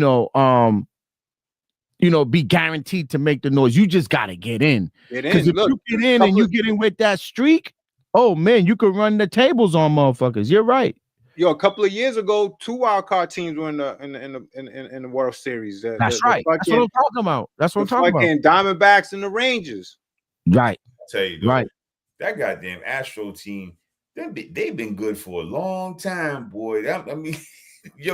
guaranteed to make the noise. You just got to get in. Because if you get in and you get in with that streak, oh man, you could run the tables on motherfuckers. You're right. A couple of years ago, 2 wild card teams were in the World Series. That's right. That's what I'm talking about. That's what I'm talking about. Diamondbacks and the Rangers. Right. I'll tell you, though, that goddamn Astro team, they've been good for a long time, boy. I mean,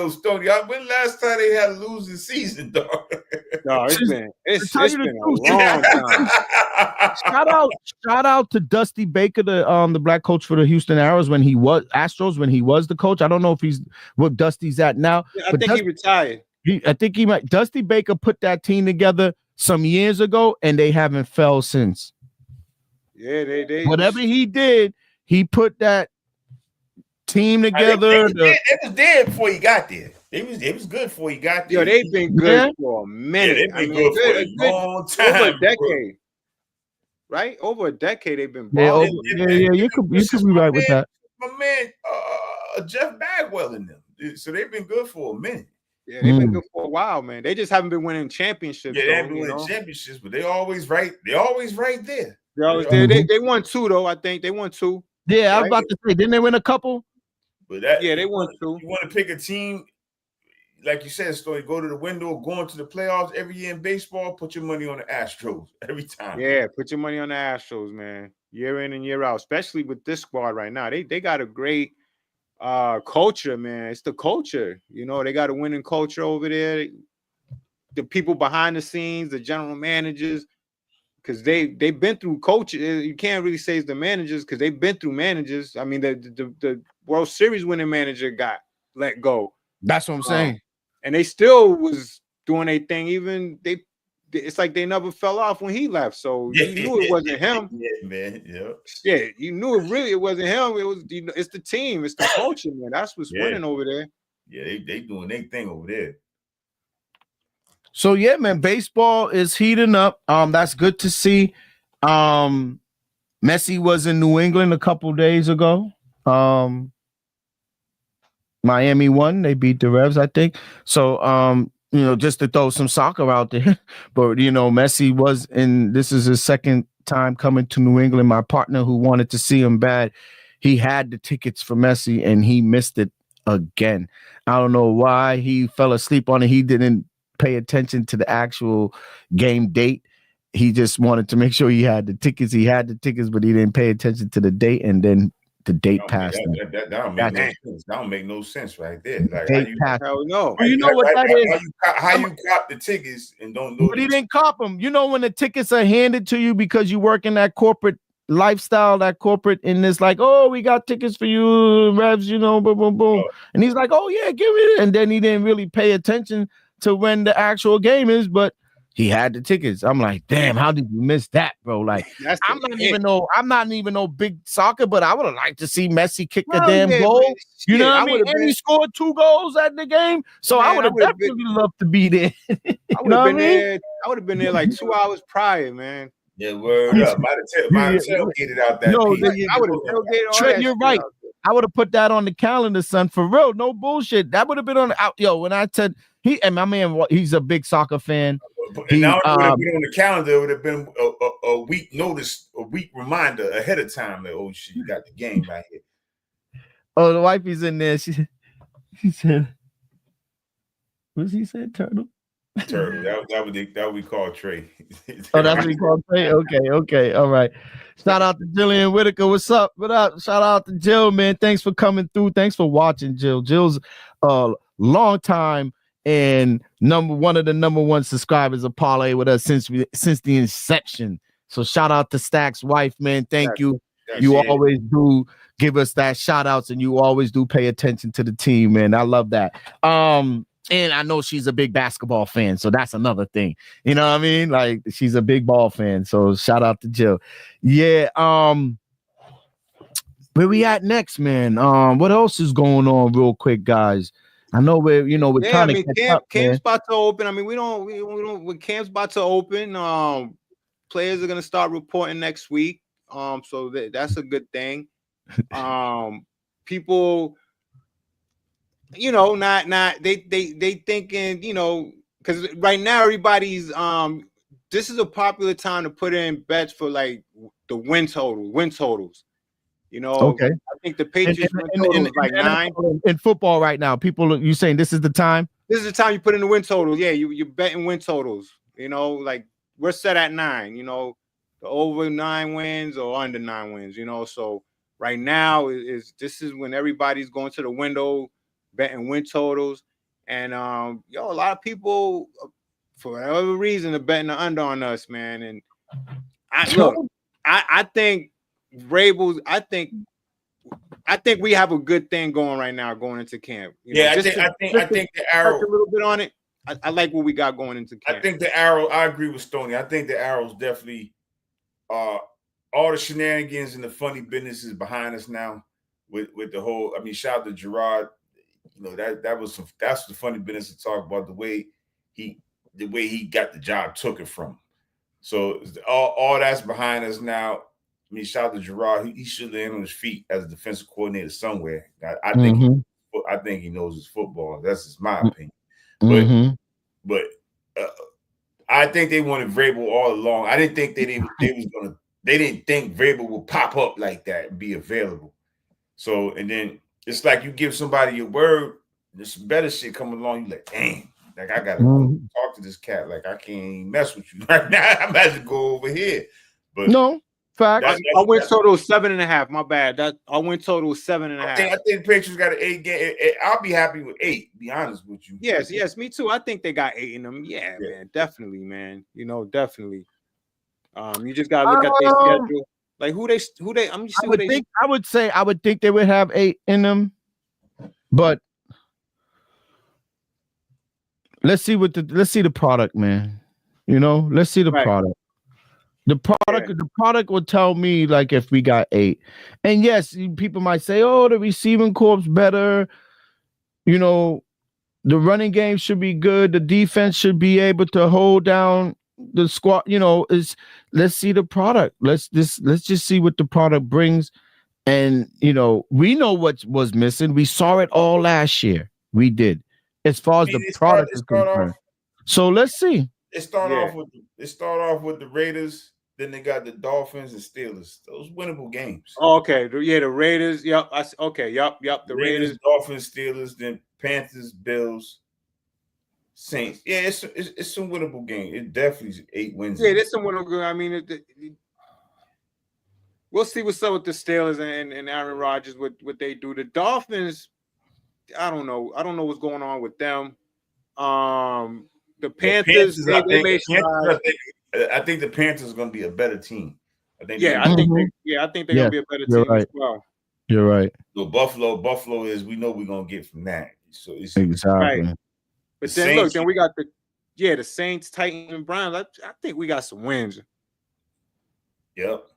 Stoney, when last time they had a losing season, dog? No, it's been a long time. Shout out to Dusty Baker, the black coach for the Houston Astros when he was the coach. I don't know if he's what Dusty's at now. Yeah, I think he retired. I think he might. Dusty Baker put that team together some years ago, and they haven't fell since. Yeah, they whatever he did, he put that team together. It was dead before he got there. It was good before he got there. They've been good for a minute. They've been good for a long time. Over a decade. Right? Over a decade they've been balling. You could be right with that. My man, Jeff Bagwell in them. So they've been good for a minute. Yeah, they've been good for a while, man. They just haven't been winning championships. Yeah, they haven't been winning championships, but they always right. They're always right there. They won 2 though. I think they won 2. Yeah, I was about to say, didn't they win a couple? But that they won 2. You want to pick a team, like you said, Story, go to the window, going to the playoffs every year in baseball, put your money on the Astros every time. Yeah, put your money on the Astros, man. Year in and year out, especially with this squad right now. They got a great culture, man. It's the culture. They got a winning culture over there. The people behind the scenes, the general managers, because they've been through coaches. You can't really say it's the managers because they've been through managers. I mean, the World Series winning manager got let go. That's what I'm saying. And they still was doing their thing. Even it's like they never fell off when he left. So you knew it wasn't him. Yeah, man. Yeah. Yeah, you knew it wasn't him. It was it's the team, it's the culture, man. That's what's winning over there. Yeah, they doing their thing over there. So yeah, man, baseball is heating up. That's good to see. Messi was in New England a couple days ago. Miami won. They beat the Revs, I think. So just to throw some soccer out there. But Messi was this is his second time coming to New England. My partner who wanted to see him bad, he had the tickets for Messi and he missed it again. I don't know why. He fell asleep on it. He didn't pay attention to the actual game date. He just wanted to make sure he had the tickets. He had the tickets, but he didn't pay attention to the date, and then the date passed. That don't make no sense. That don't make no sense right there. Like date passed. Hell no. Well, you know what that is? How you cop the tickets and don't know? But he didn't cop them. When the tickets are handed to you because you work in that corporate lifestyle, and it's like, oh, we got tickets for you, Revs, boom, boom, boom. And he's like, oh yeah, give it. And then he didn't really pay attention to when the actual game is, but he had the tickets. I'm like, damn, how did you miss that, bro? Like, I'm not even no big soccer, but I would have liked to see Messi kick the damn goal. Man. You know what I mean? And he scored 2 goals at the game. So I would have definitely loved to be there. I would have been there. I would have been there like 2 hours prior, man. Yeah, word up. Might have tailgated out that. I would have tailgated. Trent, you're right. I would have put that on the calendar, son, for real. No bullshit. That would have been on when I said my man, he's a big soccer fan. And now it would have been on the calendar. It would have been a week notice, a week reminder ahead of time that, oh shit, you got the game right here. Oh, the wifey's in there. She said, what's he said? Turtle. That would we call Trey. Oh, that's what we call Trey. Okay. All right. Shout out to Jillian Whitaker. What's up? What up? Shout out to Jill, man. Thanks for coming through. Thanks for watching, Jill. Jill's a long time and one of the number 1 subscribers of Parlay with us since the inception. So shout out to Stack's wife, man. Thank you. You always do give us that shout outs, and you always do pay attention to the team, man. I love that. And I know she's a big basketball fan, so that's another thing. You know what I mean? Like, she's a big ball fan. So shout out to Jill. Yeah. Where we at next, man? What else is going on, real quick, guys? I know we're trying to catch up, camp's about to open. I mean, we don't. When camp's about to open, players are gonna start reporting next week. So that's a good thing. People. Not they thinking, because right now everybody's this is a popular time to put in bets for like the win totals. Okay. I think the Patriots win total is like 9 in football right now. People, you saying this is the time? This is the time you put in the win totals. Yeah, you're betting win totals. Like we're set at 9. The over 9 wins or under 9 wins. So right now this is when everybody's going to the window, betting win totals, and a lot of people for whatever reason are betting the under on us, man. And I think Rabels, I think we have a good thing going right now going into camp. I think the arrow a little bit on it. I like what we got going into camp. I think the arrow. I agree with Stoney. I think the arrow's definitely all the shenanigans and the funny business is behind us now. With the whole, shout out to Gerard. That's the funny business to talk about, the way he got the job took it from. So all that's behind us now. Shout out to Gerard. He should land on his feet as a defensive coordinator somewhere. I think he knows his football. That's just my opinion. But I think they wanted Vrabel all along. I didn't think they was going to they didn't think Vrabel would pop up like that and be available. So, and then it's like you give somebody your word, there's some better shit coming along. You like, dang, like I gotta talk to this cat. Like I can't even mess with you right now. I'm about to go over here. But no, fact. I went total 7.5. My bad. I went total 7.5. I think the Patriots got an 8 game. I'll be happy with 8. Be honest with you. Yes, me too. I think they got 8 in them. Yeah, man, definitely, man. You know, definitely. You just gotta look at their schedule. Like who they. I'm just. I would think they would have 8 in them, but let's see the product, man. You know, let's see the product. The product will tell me like if we got 8. And yes, people might say, "Oh, the receiving corps better." You know, the running game should be good. The defense should be able to hold down the squad. You know, let's see the product. Let's just see what the product brings. And you know, we know what was missing. We saw it all last year. We did, as far as the product is concerned. So let's see. It start off with the Raiders. Then they got the Dolphins and Steelers. Those winnable games. Oh, okay. Yeah, the Raiders. Yep. Yep. The Raiders, Dolphins, Steelers, then Panthers, Bills, Saints. Yeah, it's some winnable game. It definitely is 8 wins. Yeah, there's some winnable. I mean, we'll see what's up with the Steelers and Aaron Rodgers. What they do. The Dolphins. I don't know. I don't know what's going on with them. The Panthers. I think the Panthers are going to be a better team. I think they're going to be a better team as well. You're right. So Buffalo is we know we're going to get from that. So it's exactly. Right. But then look, then we got the Saints, Titans, and Browns. I think we got some wins. Yep.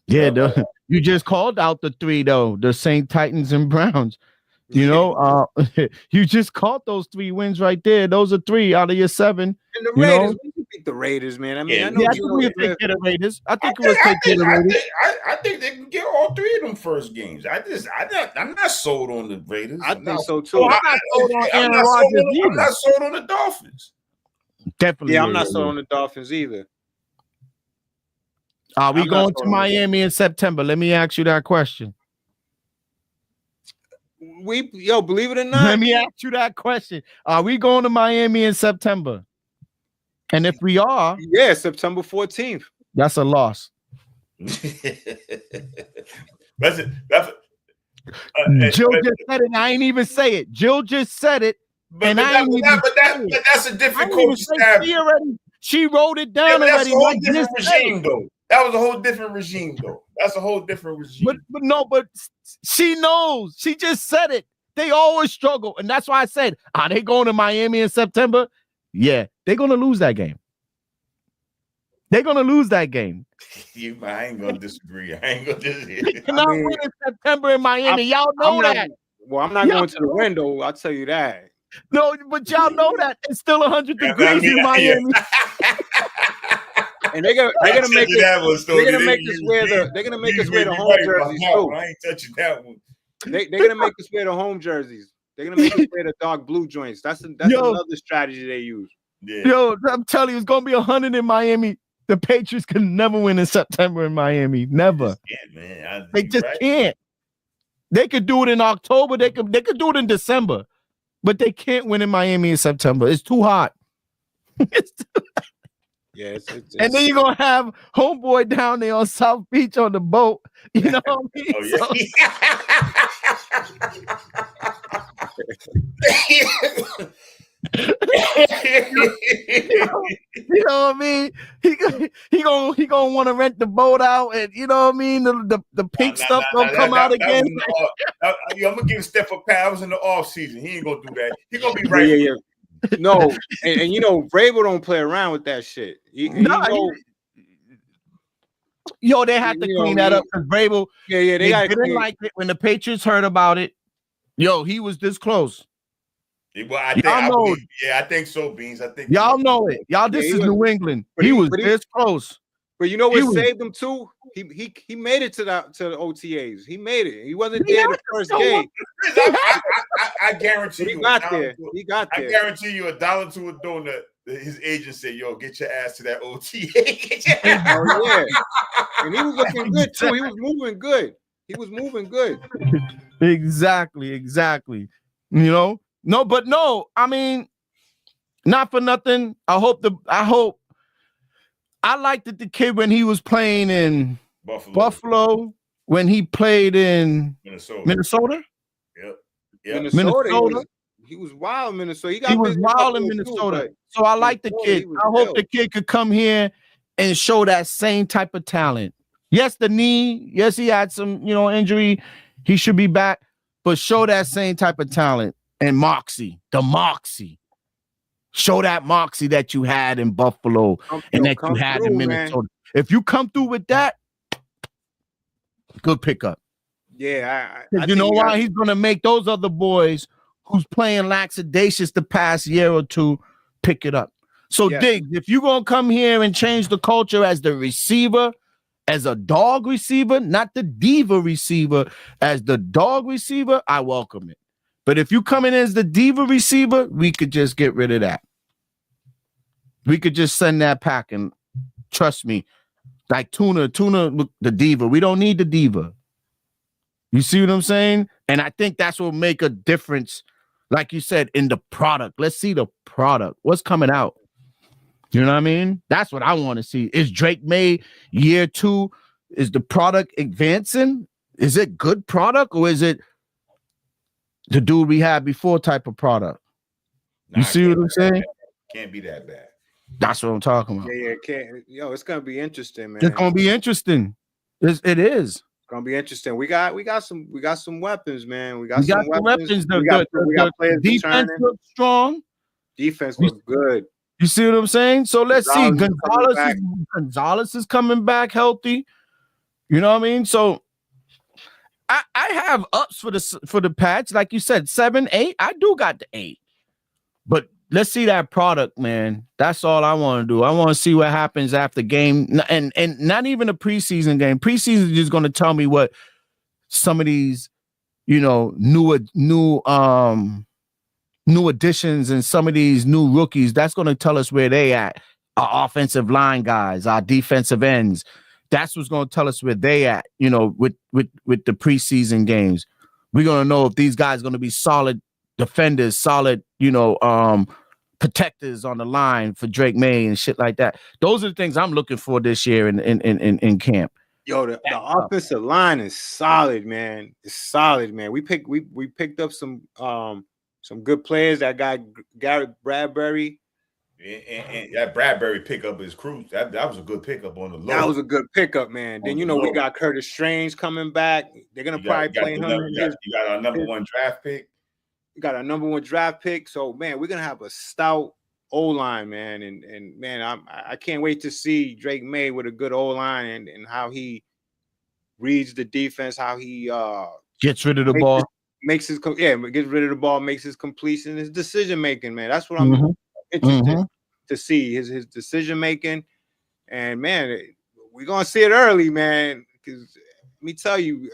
Yeah, you just called out the 3 though, the Saints, Titans, and Browns. You know, you just caught those 3 wins right there. Those are 3 out of your 7. And the Raiders, we beat the Raiders, man. I mean, I think we'll take care of the Raiders. I think they can get all 3 of them first games. I'm not sold on the Raiders. I think so too. I'm not sold on Aaron Rodgers either. I'm not sold on the Dolphins. Definitely. Yeah, I'm not sold on the Dolphins either. Are we going to Miami in September? Let me ask you that question. Believe it or not. Let me ask you that question. Are we going to Miami in September? And if we are, September 14th. That's a loss. That's it. Jill just said it. I ain't even say it. Jill just said it. But that's a different coach staff. She wrote it down already. That's a whole different regime, though. That was a whole different regime, though. That's a whole different regime. But she knows. She just said it. They always struggle. And that's why I said, are they going to Miami in September? Yeah, they're going to lose that game. They're going to lose that game. I ain't going to disagree. They cannot win in September in Miami. Y'all know that. Well, I'm not going to the window. I'll tell you that. No, but y'all know that. It's still 100 degrees in Miami. And they're gonna make us wear the home jerseys too. I ain't touching that one. They're gonna make us wear the home jerseys. They're gonna make us wear the dark blue joints. That's another strategy they use. Yeah. Yo, I'm telling you, it's gonna be 100 in Miami. The Patriots can never win in September in Miami. Never. Man. They just can't. They could do it in October. They could do it in December, but they can't win in Miami in September. It's too hot. Yeah, and then you're gonna have homeboy down there on South Beach on the boat. You know what I mean? Oh, yeah. You know what I mean? He gonna want to rent the boat out, and you know what I mean. The pink stuff gonna come out again. I'm gonna give Steph a pat. I was in the off season. He ain't gonna do that. He gonna be right. Yeah. No, and you know, Vrabel don't play around with that shit. They had to clean that up because Vrabel. They didn't like it when the Patriots heard about it. Yo, he was this close. Well, I think so, Beans. I think y'all know it. Y'all, this is New England. He was this close. But you know what saved him too? He made it to the OTAs. He made it. He wasn't there the first game. I guarantee you, he got there. He got there. I guarantee you $1 to a donut. His agent said, "Yo, get your ass to that OTA." Oh yeah, and he was looking good too. He was moving good. He was moving good. Exactly. You know, no. I mean, not for nothing. I liked it, the kid when he was playing in Buffalo, when he played in Minnesota. Yep. Minnesota. He was wild in Minnesota. He was wild in Minnesota. So I like the kid. I hope the kid could come here and show that same type of talent. Yes, the knee. Yes, he had some, injury. He should be back, but show that same type of talent and moxie. Show that moxie that you had in Buffalo and that you had in Minnesota. Man. If you come through with that, good pickup. Yeah, you know why? He's gonna make those other boys who's playing lackadaisious the past year or two pick it up. So, Diggs, if you're gonna come here and change the culture as the receiver, as a dog receiver, not the diva receiver, as the dog receiver, I welcome it. But if you come in as the diva receiver, we could just get rid of that. We could just send that packing. Trust me. Like Tuna, the diva. We don't need the diva. You see what I'm saying? And I think that's what will make a difference, like you said, in the product. Let's see the product. What's coming out? You know what I mean? That's what I want to see. Is Drake May year 2? Is the product advancing? Is it good product, or is it the dude we had before type of product? You see what I'm saying? Can't be that bad. That's what I'm talking about. Yeah, can't. It's gonna be interesting, man. It's gonna be interesting. It is. It's gonna be interesting. We got some weapons, man. We got some weapons. We got players. Defense looks strong. Defense looks good. You see what I'm saying? So let's see. Gonzalez is coming back healthy. You know what I mean? So I have ups for the patch, like you said, 7, 8. I do got the 8, but let's see that product, man. That's all I want to do. I want to see what happens after game, and not even a preseason game. Preseason is just going to tell me what some of these, new additions and some of these new rookies. That's going to tell us where they at. Our offensive line guys, our defensive ends. That's what's going to tell us where they at. With the preseason games, we're going to know if these guys are going to be solid defenders, solid, protectors on the line for Drake May and shit like that. Those are the things I'm looking for this year in camp. Yo, the offensive line is solid, man. It's solid, man. We picked up some good players. That guy Garrett Bradbury. And that Bradbury pickup is crucial. That was a good pickup on the low. That was a good pickup, man. Then we got Curtis Strange coming back. They're gonna probably play him. You got our number 1 draft pick. We got our number 1 draft pick. So man, we're gonna have a stout O-line, man. And man, I can't wait to see Drake May with a good O-line and how he reads the defense, how he gets rid of the ball. Gets rid of the ball, makes his completion, his decision making, man. That's what I'm interested to see, his decision making. And man, we're gonna see it early, man. Because let me tell you,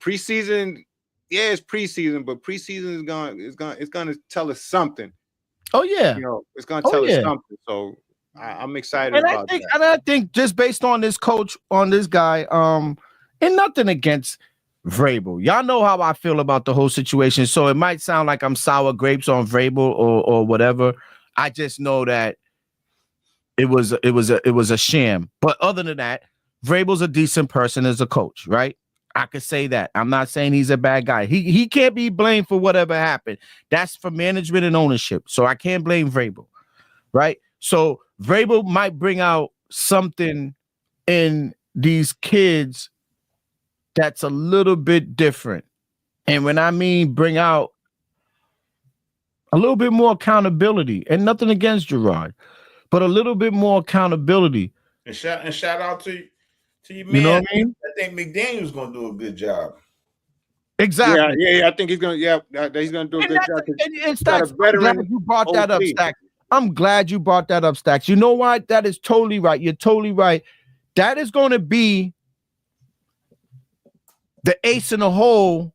preseason, it's preseason, but preseason is gonna tell us something. Oh yeah, it's gonna tell us something. So I'm excited about that. And I think just based on this coach, on this guy, and nothing against Vrabel. Y'all know how I feel about the whole situation. So it might sound like I'm sour grapes on Vrabel or whatever. I just know that it was a sham. But other than that, Vrabel's a decent person as a coach, right? I could say that. I'm not saying he's a bad guy. He can't be blamed for whatever happened. That's for management and ownership. So I can't blame Vrabel, right? So Vrabel might bring out something in these kids that's a little bit different. And when I mean bring out a little bit more accountability, and nothing against Gerard, but a little bit more accountability. And shout out to you, man. You know what I mean? I think McDaniel's gonna do a good job. Exactly. Yeah. I think he's gonna. Yeah, he's gonna do a good job. And Stacks, I'm glad you brought that up, Stacks. I'm glad you brought that up, Stacks. You know what? That is totally right. You're totally right. that is going to be the ace in the hole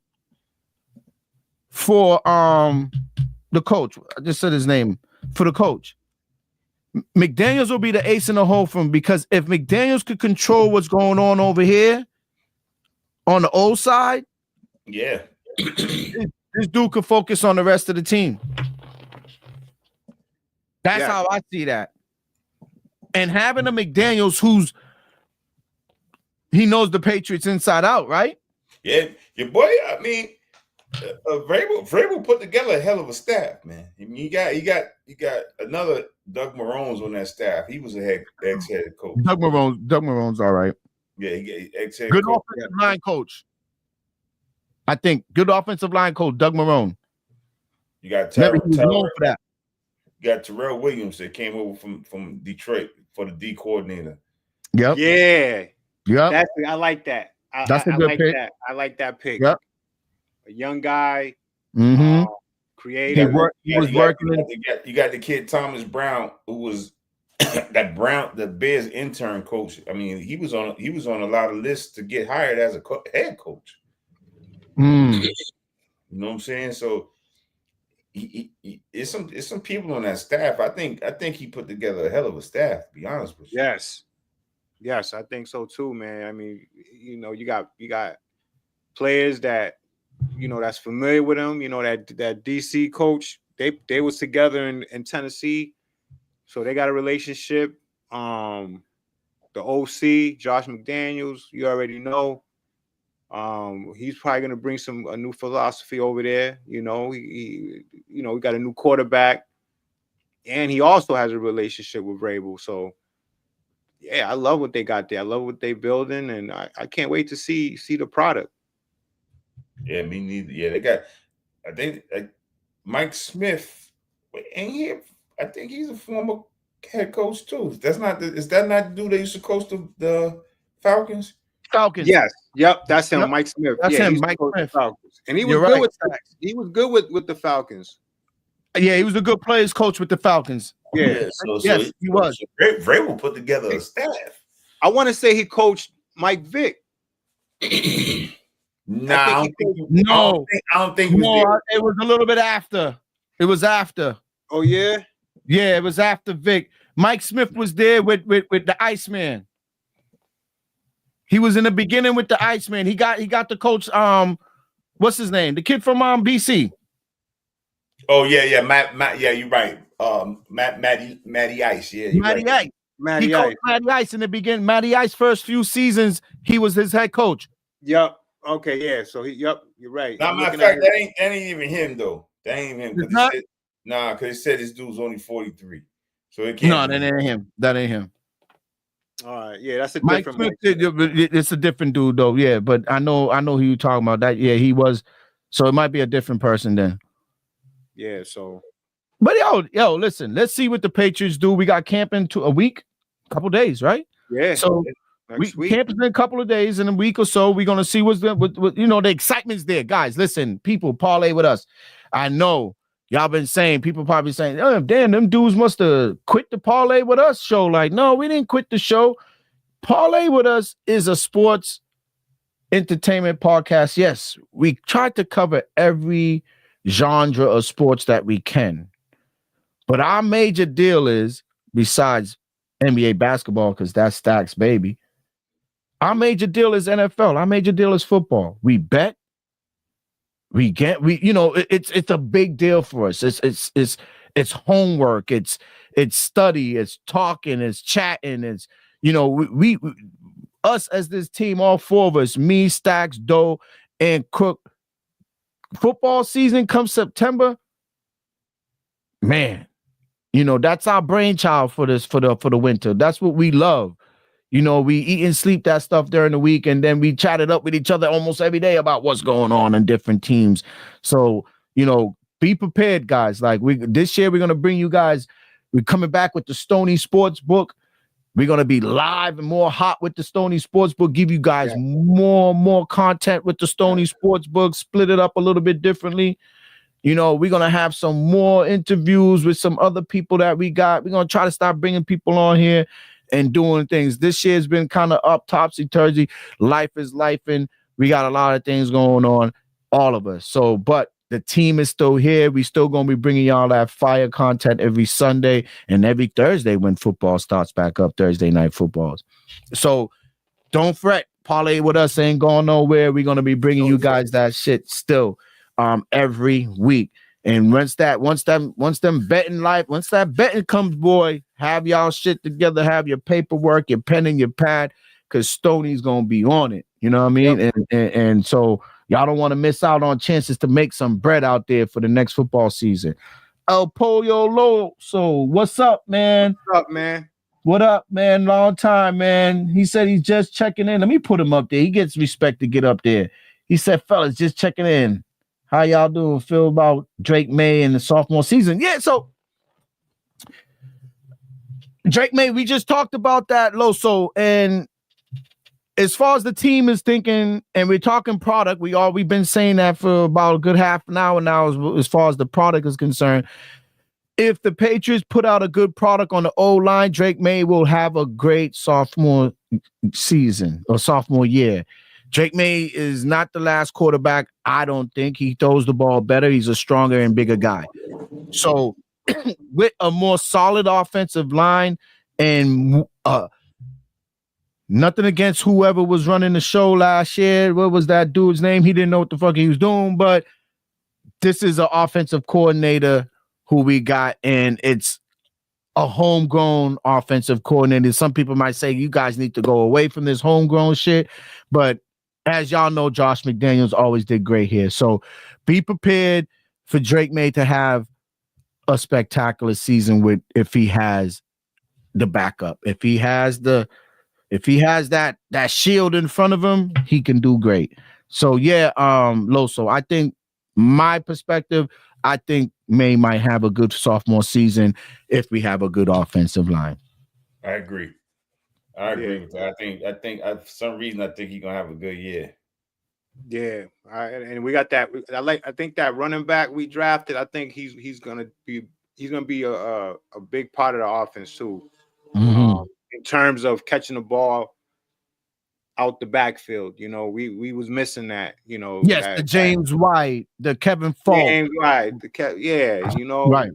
for the coach. I just said his name for the coach. McDaniels will be the ace in the hole for him, because if McDaniels could control what's going on over here on the old side, Yeah. this dude could focus on the rest of the team. That's how I see that. And having a McDaniels he knows the Patriots inside out, right? Yeah, your boy. I mean, Vrabel put together a hell of a staff, man. I mean, you got another Doug Marone's on that staff. He was ex-head coach. Doug Marone's all right. Yeah, he ex-head good coach. Offensive line coach. I think good offensive line coach, Doug Marone. You got Terrell for that. You got Terrell Williams that came over from Detroit for the D coordinator. Yep. Yeah. Yep. I like that. That's a good pick. I like that pick. Yep. A young guy, He creative. was working. You got the kid Thomas Brown, who was the Bears intern coach. I mean, he was on a lot of lists to get hired as a head coach. You know what I'm saying? So it's some people on that staff. I think he put together a hell of a staff, to be honest with you. Yes, I think so too, man. I mean, you know, you got players that, you know, that's familiar with him. You know, that DC coach, they was together in Tennessee, so they got a relationship. The OC, Josh McDaniels, you already know. He's probably gonna bring a new philosophy over there. You know, we got a new quarterback, and he also has a relationship with Vrabel. So, yeah, I love what they got there. I love what they building, and I can't wait to see the product. Yeah, me neither. Yeah, they got. I think Mike Smith, and I think he's a former head coach too. Is that not the dude that used to coach the Falcons? Falcons. Yes. Yep. That's him, Yep. Mike Smith. That's him, Mike Smith. Falcons. And he was good with Stacks. He was good with the Falcons. Yeah, he was a good players coach with the Falcons. Yeah. Yes, he was. Vrabel put together a staff. I want to say he coached Mike Vick. No, I don't think it was a little bit after. It was after. Oh yeah? Yeah, it was after Vic. Mike Smith was there with the Iceman. He was in the beginning with the Iceman. He got the coach. What's his name? The kid from BC. Oh yeah, Matt. Yeah, you're right. Matty Ice. Yeah, Matty Ice. He coached Matty Ice in the beginning. Matty Ice first few seasons, he was his head coach. Yep. Okay. Yeah. So you're right. Now, matter of fact, that ain't even him though. That ain't him. Because he said this dude's only 43. So it can't. No, that ain't him. That ain't him. All right. Yeah, that's a Mike different. It's a different dude though. Yeah, but I know who you're talking about. That yeah, he was. So it might be a different person then. Yeah. So. But yo, listen. Let's see what the Patriots do. We got camp in a week, couple days, right? Yeah. So we camp in a couple of days, in a week or so. We're gonna see what the excitement's there, guys. Listen, people, parlay with us. I know y'all been saying, people probably saying, oh, damn, them dudes must have quit the parlay with us show. Like, no, we didn't quit the show. Parlay with us is a sports entertainment podcast. Yes, we tried to cover every genre of sports that we can. But our major deal is, besides NBA basketball, because that's Stacks, baby, our major deal is NFL. Our major deal is football. We bet. It's a big deal for us. It's homework. It's study. It's talking. It's chatting. It's we us as this team, all four of us, me, Stacks, Doe, and Crook. Football season comes September, man. That's our brainchild for the winter. That's what we love. We eat and sleep that stuff during the week, and then we chat it up with each other almost every day about what's going on in different teams. So, be prepared, guys. Like this year, we're gonna bring you guys. We're coming back with the Stony Sports Book. We're gonna be live and more hot with the Stony Sports Book. Give you guys more content with the Stony Sports Book. Split it up a little bit differently. We're gonna have some more interviews with some other people that we got. We're gonna try to start bringing people on here and doing things. This year's been kind of up topsy-turvy. Life is life, and we got a lot of things going on, all of us. So, but the team is still here. We still going to be bringing y'all that fire content every Sunday and every Thursday when football starts back up, Thursday night footballs. So don't fret. Parlay with us ain't going nowhere. We're going to be bringing you guys that shit still every week. And once that betting comes, boy, have y'all shit together, have your paperwork, your pen and your pad, because Stoney's gonna be on it. You know what I mean? Yep. And so y'all don't want to miss out on chances to make some bread out there for the next football season. El Pollo Lo, so what's up, man? What's up, man? What up, man? Long time, man. He said he's just checking in. Let me put him up there. He gets respect to get up there. He said, fellas, just checking in. How y'all doing? Feel about Drake May and the sophomore season? Yeah, so Drake May, we just talked about that, Loso. And as far as the team is thinking, and we're talking product, we've been saying that for about a good half an hour now as far as the product is concerned. If the Patriots put out a good product on the O-line, Drake May will have a great sophomore season or sophomore year. Drake May is not the last quarterback. I don't think he throws the ball better. He's a stronger and bigger guy. So with a more solid offensive line and nothing against whoever was running the show last year. What was that dude's name? He didn't know what the fuck he was doing, but this is an offensive coordinator who we got, and it's a homegrown offensive coordinator. Some people might say you guys need to go away from this homegrown shit, but as y'all know, Josh McDaniels always did great here. So be prepared for Drake May to have a spectacular season if he has the backup. If he has that shield in front of him, he can do great. So yeah, Loso, I think my perspective, I think May might have a good sophomore season if we have a good offensive line. I agree with that. I think for some reason I think he's gonna have a good year. Yeah, and we got that. I think that running back we drafted. I think he's gonna be a big part of the offense too, in terms of catching the ball out the backfield. You know, we was missing that. You know, yes, the James White, the Kevin Falk, James White, you know, right.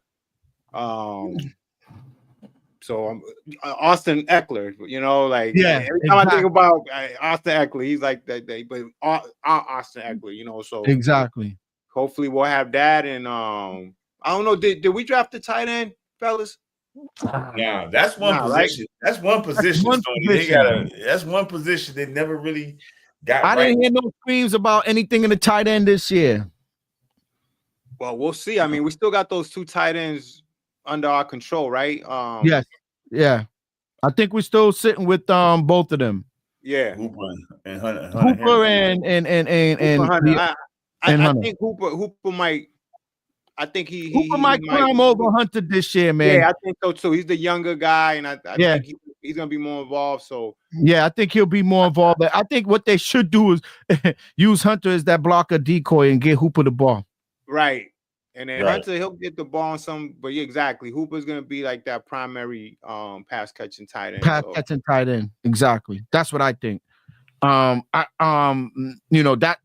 So Austin Eckler, you know, like every time I think about Austin Eckler, he's like that. But Austin Eckler, you know, so exactly. Hopefully we'll have that. And I don't know, did we draft the tight end, fellas? Yeah, that's one position. Right? That's one position. That's one position they never really got. I didn't hear no screams about anything in the tight end this year. Well, we'll see. I mean, we still got those two tight ends under our control, right? Yes. Yeah. I think we're still sitting with both of them. Yeah. Hooper and Hunter. Hooper and Hunter. I think Hooper might. I think Hooper might climb over Hunter this year, man. Yeah, I think so too. He's the younger guy, and I think he's gonna be more involved. So yeah, I think he'll be more involved. I think what they should do is use Hunter as that blocker decoy and get Hooper the ball. Right. And then Hunter, he'll get the ball on some, but yeah, exactly. Hooper's gonna be like that primary pass catching tight end. Catching tight end. Exactly. That's what I think. You know, that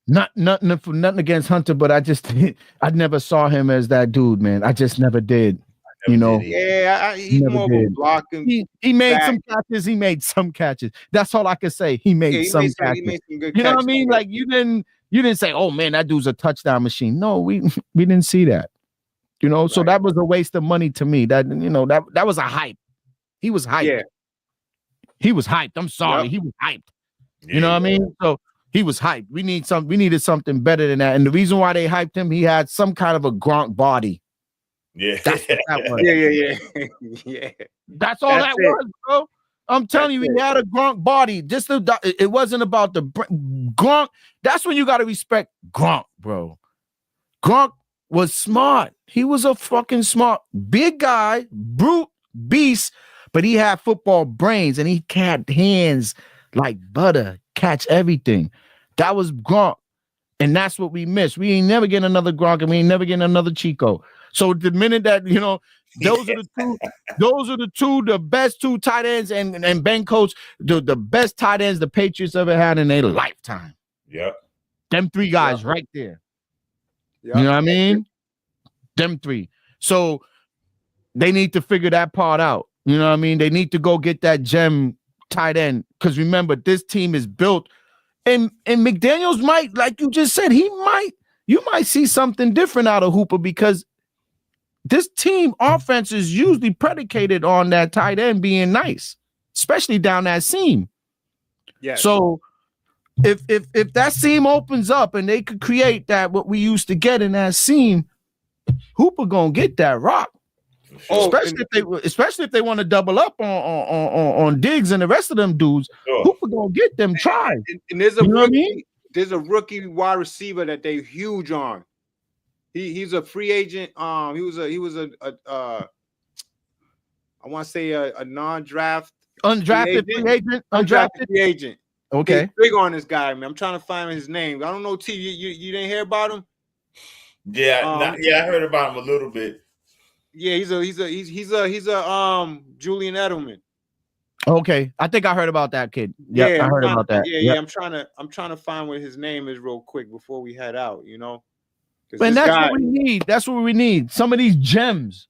nothing against Hunter, but I never saw him as that dude, man. I just never did. You know, he's more of a blocking. He made some catches. He made some catches. That's all I can say. He made some catches. He made some good catches. You know what I mean? Like you didn't say, "Oh man, that dude's a touchdown machine." No, we didn't see that. You know, so that was a waste of money to me. That that was a hype. He was hyped. Yeah. He was hyped. I'm sorry, he was hyped. You know what I mean? So he was hyped. We needed something better than that. And the reason why they hyped him, he had some kind of a Gronk body. Yeah, that's what that was. Yeah. That's all that was, bro. I'm telling you, he had a Gronk body. It wasn't about the Gronk. That's when you got to respect Gronk, bro. Gronk was smart. He was a fucking smart, big guy, brute, beast, but he had football brains and he had hands like butter, catch everything. That was Gronk. And that's what we missed. We ain't never getting another Gronk and we ain't never getting another Chico. So the minute that, Those are the two. Those are the best two tight ends, and Ben Coach, the best tight ends the Patriots ever had in their lifetime. Yep. Them three guys right there. Yep. You know what I mean? Them three. So they need to figure that part out. You know what I mean? They need to go get that gem tight end. Because remember, this team is built, and McDaniels might, like you just said, you might see something different out of Hooper, because this team offense is usually predicated on that tight end being nice, especially down that seam. Yeah. So if that seam opens up and they could create that what we used to get in that seam, Hooper gonna get that rock. Oh, especially if they want to double up on Diggs and the rest of them dudes. Sure. Hooper gonna get them tries. And there's a You know what I rookie, mean? there's a rookie wide receiver that they huge on. He's a free agent. He was a I want to say a non-draft Undrafted free agent. Undrafted free agent. Okay. They big on this guy, man. I'm trying to find his name. I don't know. T, you didn't hear about him? Yeah, I heard about him a little bit. Yeah, he's a Julian Edelman. Okay, I think I heard about that kid. Yeah, I heard about that. Yeah, I'm trying to find what his name is real quick before we head out. You know, and that's what we need. That's what we need. Some of these gems.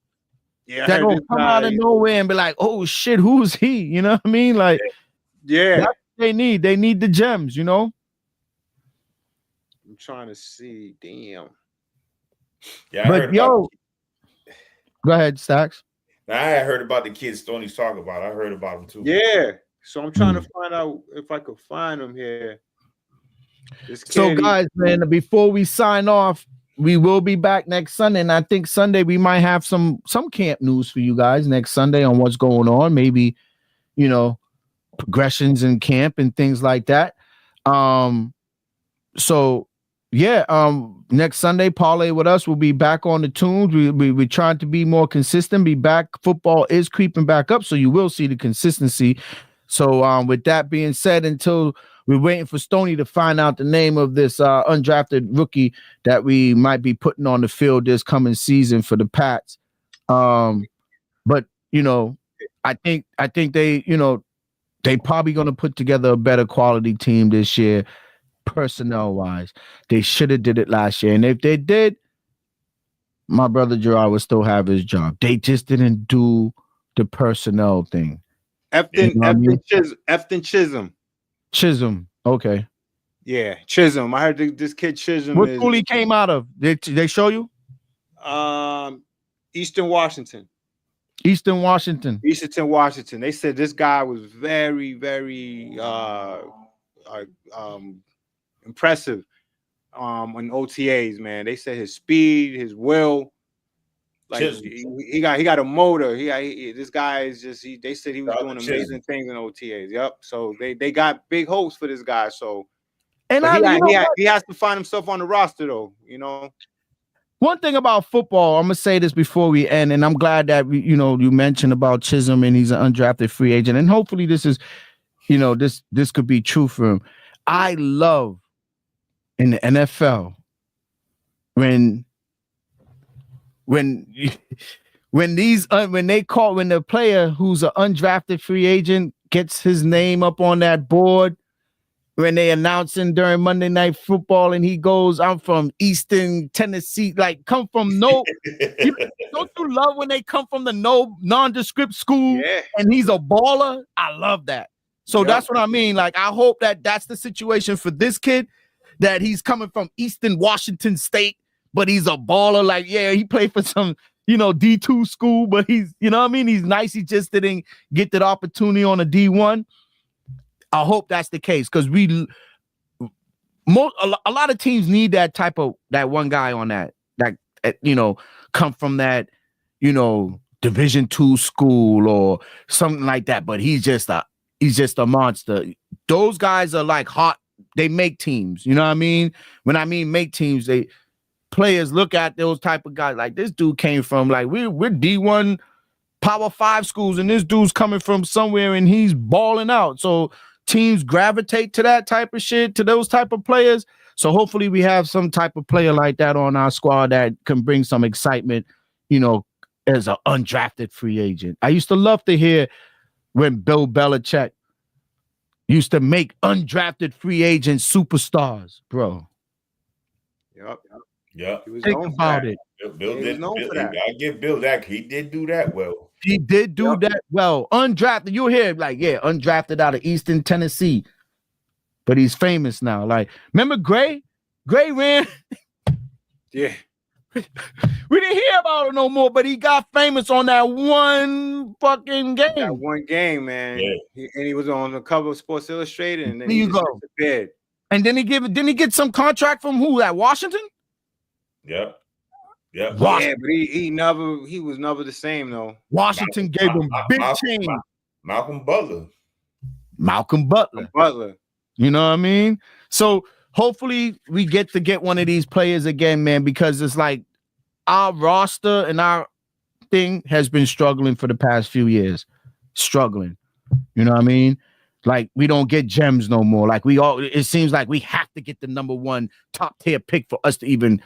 Yeah, that gonna come out of nowhere and be like, "Oh shit, who's he?" You know what I mean? Like, yeah, that's what they need. They need the gems. You know. I'm trying to see. Damn. Yeah, but yo, go ahead, Stacks. I had heard about the kids Stoney's talking about. I heard about them too. Yeah, so I'm trying to find out if I could find him here. So, guys, man, before we sign off, we will be back next Sunday, and I think Sunday we might have some camp news for you guys next Sunday on what's going on. Maybe, you know, progressions in camp and things like that. So yeah, next Sunday, parlay with us. We'll be back on the tunes. We're trying to be more consistent. Be back. Football is creeping back up, so you will see the consistency. So with that being said, until we're waiting for Stoney to find out the name of this undrafted rookie that we might be putting on the field this coming season for the Pats. But you know, I think they, you know, they probably going to put together a better quality team this year. Personnel wise, they should have did it last year, and if they did, my brother Gerard would still have his job. They just didn't do the personnel thing. Efton Chisholm. Okay. Yeah, Chisholm. I heard this kid Chisholm. What school he came out of? Did they show you? Eastern Washington. Eastern Washington. They said this guy was very, very impressive on OTAs, man. They said his speed, his will, like he got a motor. This guy is just they said he was doing amazing things in OTAs. Yep. So they got big hopes for this guy. So he has to find himself on the roster though, you know. One thing about football, I'm gonna say this before we end, and I'm glad that you mentioned about Chisholm and he's an undrafted free agent, and hopefully this is, this could be true for him. I love in the NFL when the player who's an undrafted free agent gets his name up on that board when they announce him during Monday Night Football and he goes, "I'm from Eastern Tennessee," like come from don't you love when they come from the nondescript school and he's a baller? I love that. So that's what I mean. Like, I hope that that's the situation for this kid, that he's coming from Eastern Washington State, but he's a baller. Like, yeah, he played for some, D2 school, but he's, he's nice. He just didn't get that opportunity on a D1. I hope that's the case because a lot of teams need that that one guy on that come from that, Division II school or something like that. But he's just a monster. Those guys are like hot. They make teams. You know what I mean? When I mean make teams, players look at those type of guys like this dude came from like we're D1 Power 5 schools and this dude's coming from somewhere and he's balling out. So teams gravitate to that type of shit, to those type of players. So hopefully we have some type of player like that on our squad that can bring some excitement, as an undrafted free agent. I used to love to hear when Bill Belichick used to make undrafted free agents superstars, bro. Yep. Yeah. Think about it. Bill did. I give Bill that. He did do that well. He did do that well. Undrafted. You'll hear like, yeah, undrafted out of Eastern Tennessee. But he's famous now. Like, remember Gray? Gray ran. Yeah. We didn't hear about it no more, but he got famous on that one fucking game. That one game, man. Yeah. He was on the cover of Sports Illustrated, and then There he you just go. went to bed. And then didn't he get some contract from who? At Washington? Yeah. Yeah. Yeah, but he was never the same though. Washington gave him big change. Malcolm Butler. Butler. You know what I mean? So hopefully we get one of these players again, man, because it's like our roster and our thing has been struggling for the past few years. Struggling. You know what I mean? Like we don't get gems no more. Like it seems like we have to get the number one top tier pick for us to even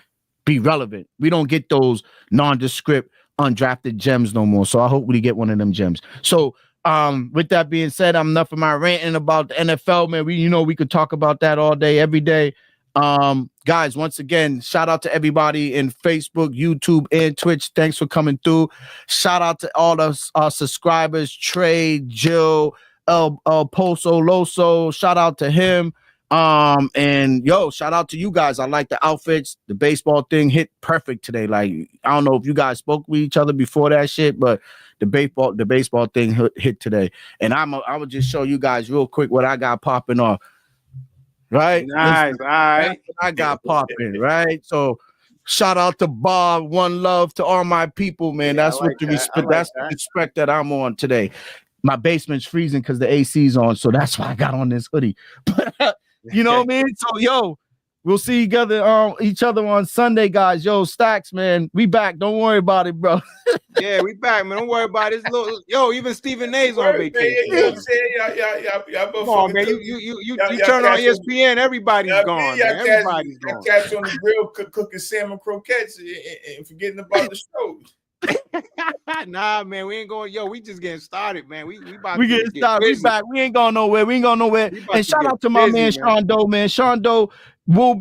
be relevant. We don't get those nondescript undrafted gems no more. So I hope we get one of them gems. So with that being said, I'm enough of my ranting about the NFL, man. We could talk about that all day, every day. Guys, once again, shout out to everybody in Facebook, YouTube, and Twitch. Thanks for coming through. Shout out to all our subscribers, Trey, Jill, El Poso Loso. Shout out to him. And shout out to you guys. I like the outfits. The baseball thing hit perfect today. Like, I don't know if you guys spoke with each other before that shit, but the baseball thing hit today. And I would just show you guys real quick what I got popping off. Right? Nice. All right. I got popping, right? So shout out to Bob. One love to all my people, man. Yeah, that's what the respect. That's the respect that I'm on today. My basement's freezing because the AC's on, so that's why I got on this hoodie. But you know what I mean? So we'll see each other on Sunday, guys. Stacks, man. We back. Don't worry about it, bro. Yeah, we back, man. Don't worry about it. Even Stephen A's on vacation. Come on, man. You turn on ESPN, everybody's gone. Man. Everybody's gone. Cats on the grill cooking salmon croquettes and forgetting about the show. Nah, man, we ain't going. We just getting started, man. We getting started. We back. We ain't going nowhere. And shout out to my man Sean Doe, man. Sean Doe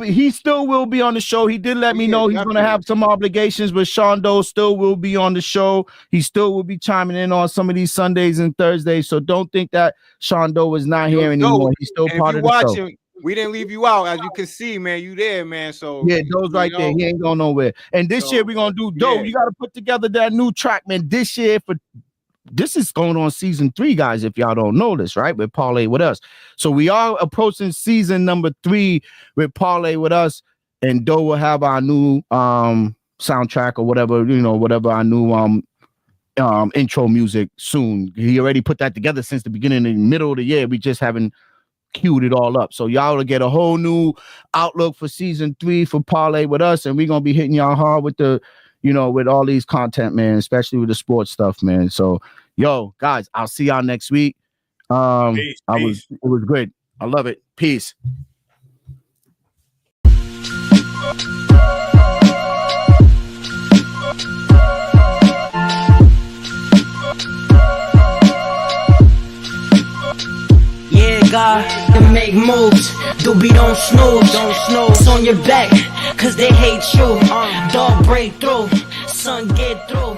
he still will be on the show. He did let me know he's gonna have some obligations, but Sean Doe still will be on the show. He still will be chiming in on some of these Sundays and Thursdays. So don't think that Sean Doe is not here anymore. He's still part of the show. We didn't leave you out, as you can see, man. You there, man. So yeah, Doe's right there. He ain't going nowhere. And this year we're gonna do Doe. Yeah. You got to put together that new track, man. This year this is going on season 3, guys. If y'all don't know this, right? With Parlay with Us. So we are approaching season number 3 with Parlay with Us, and Doe will have our new soundtrack or whatever, whatever our new intro music soon. He already put that together since the beginning and middle of the year. We just haven't queued it all up, so y'all will get a whole new outlook for season 3 for Parlay with Us, and we're gonna be hitting y'all hard with the with all these content, man, especially with the sports stuff, man. So guys, I'll see y'all next week. Peace. It was great. I love it. Peace. God, to make moves, doobie don't snooze, it's on your back, cause they hate you, dog break through, son get through.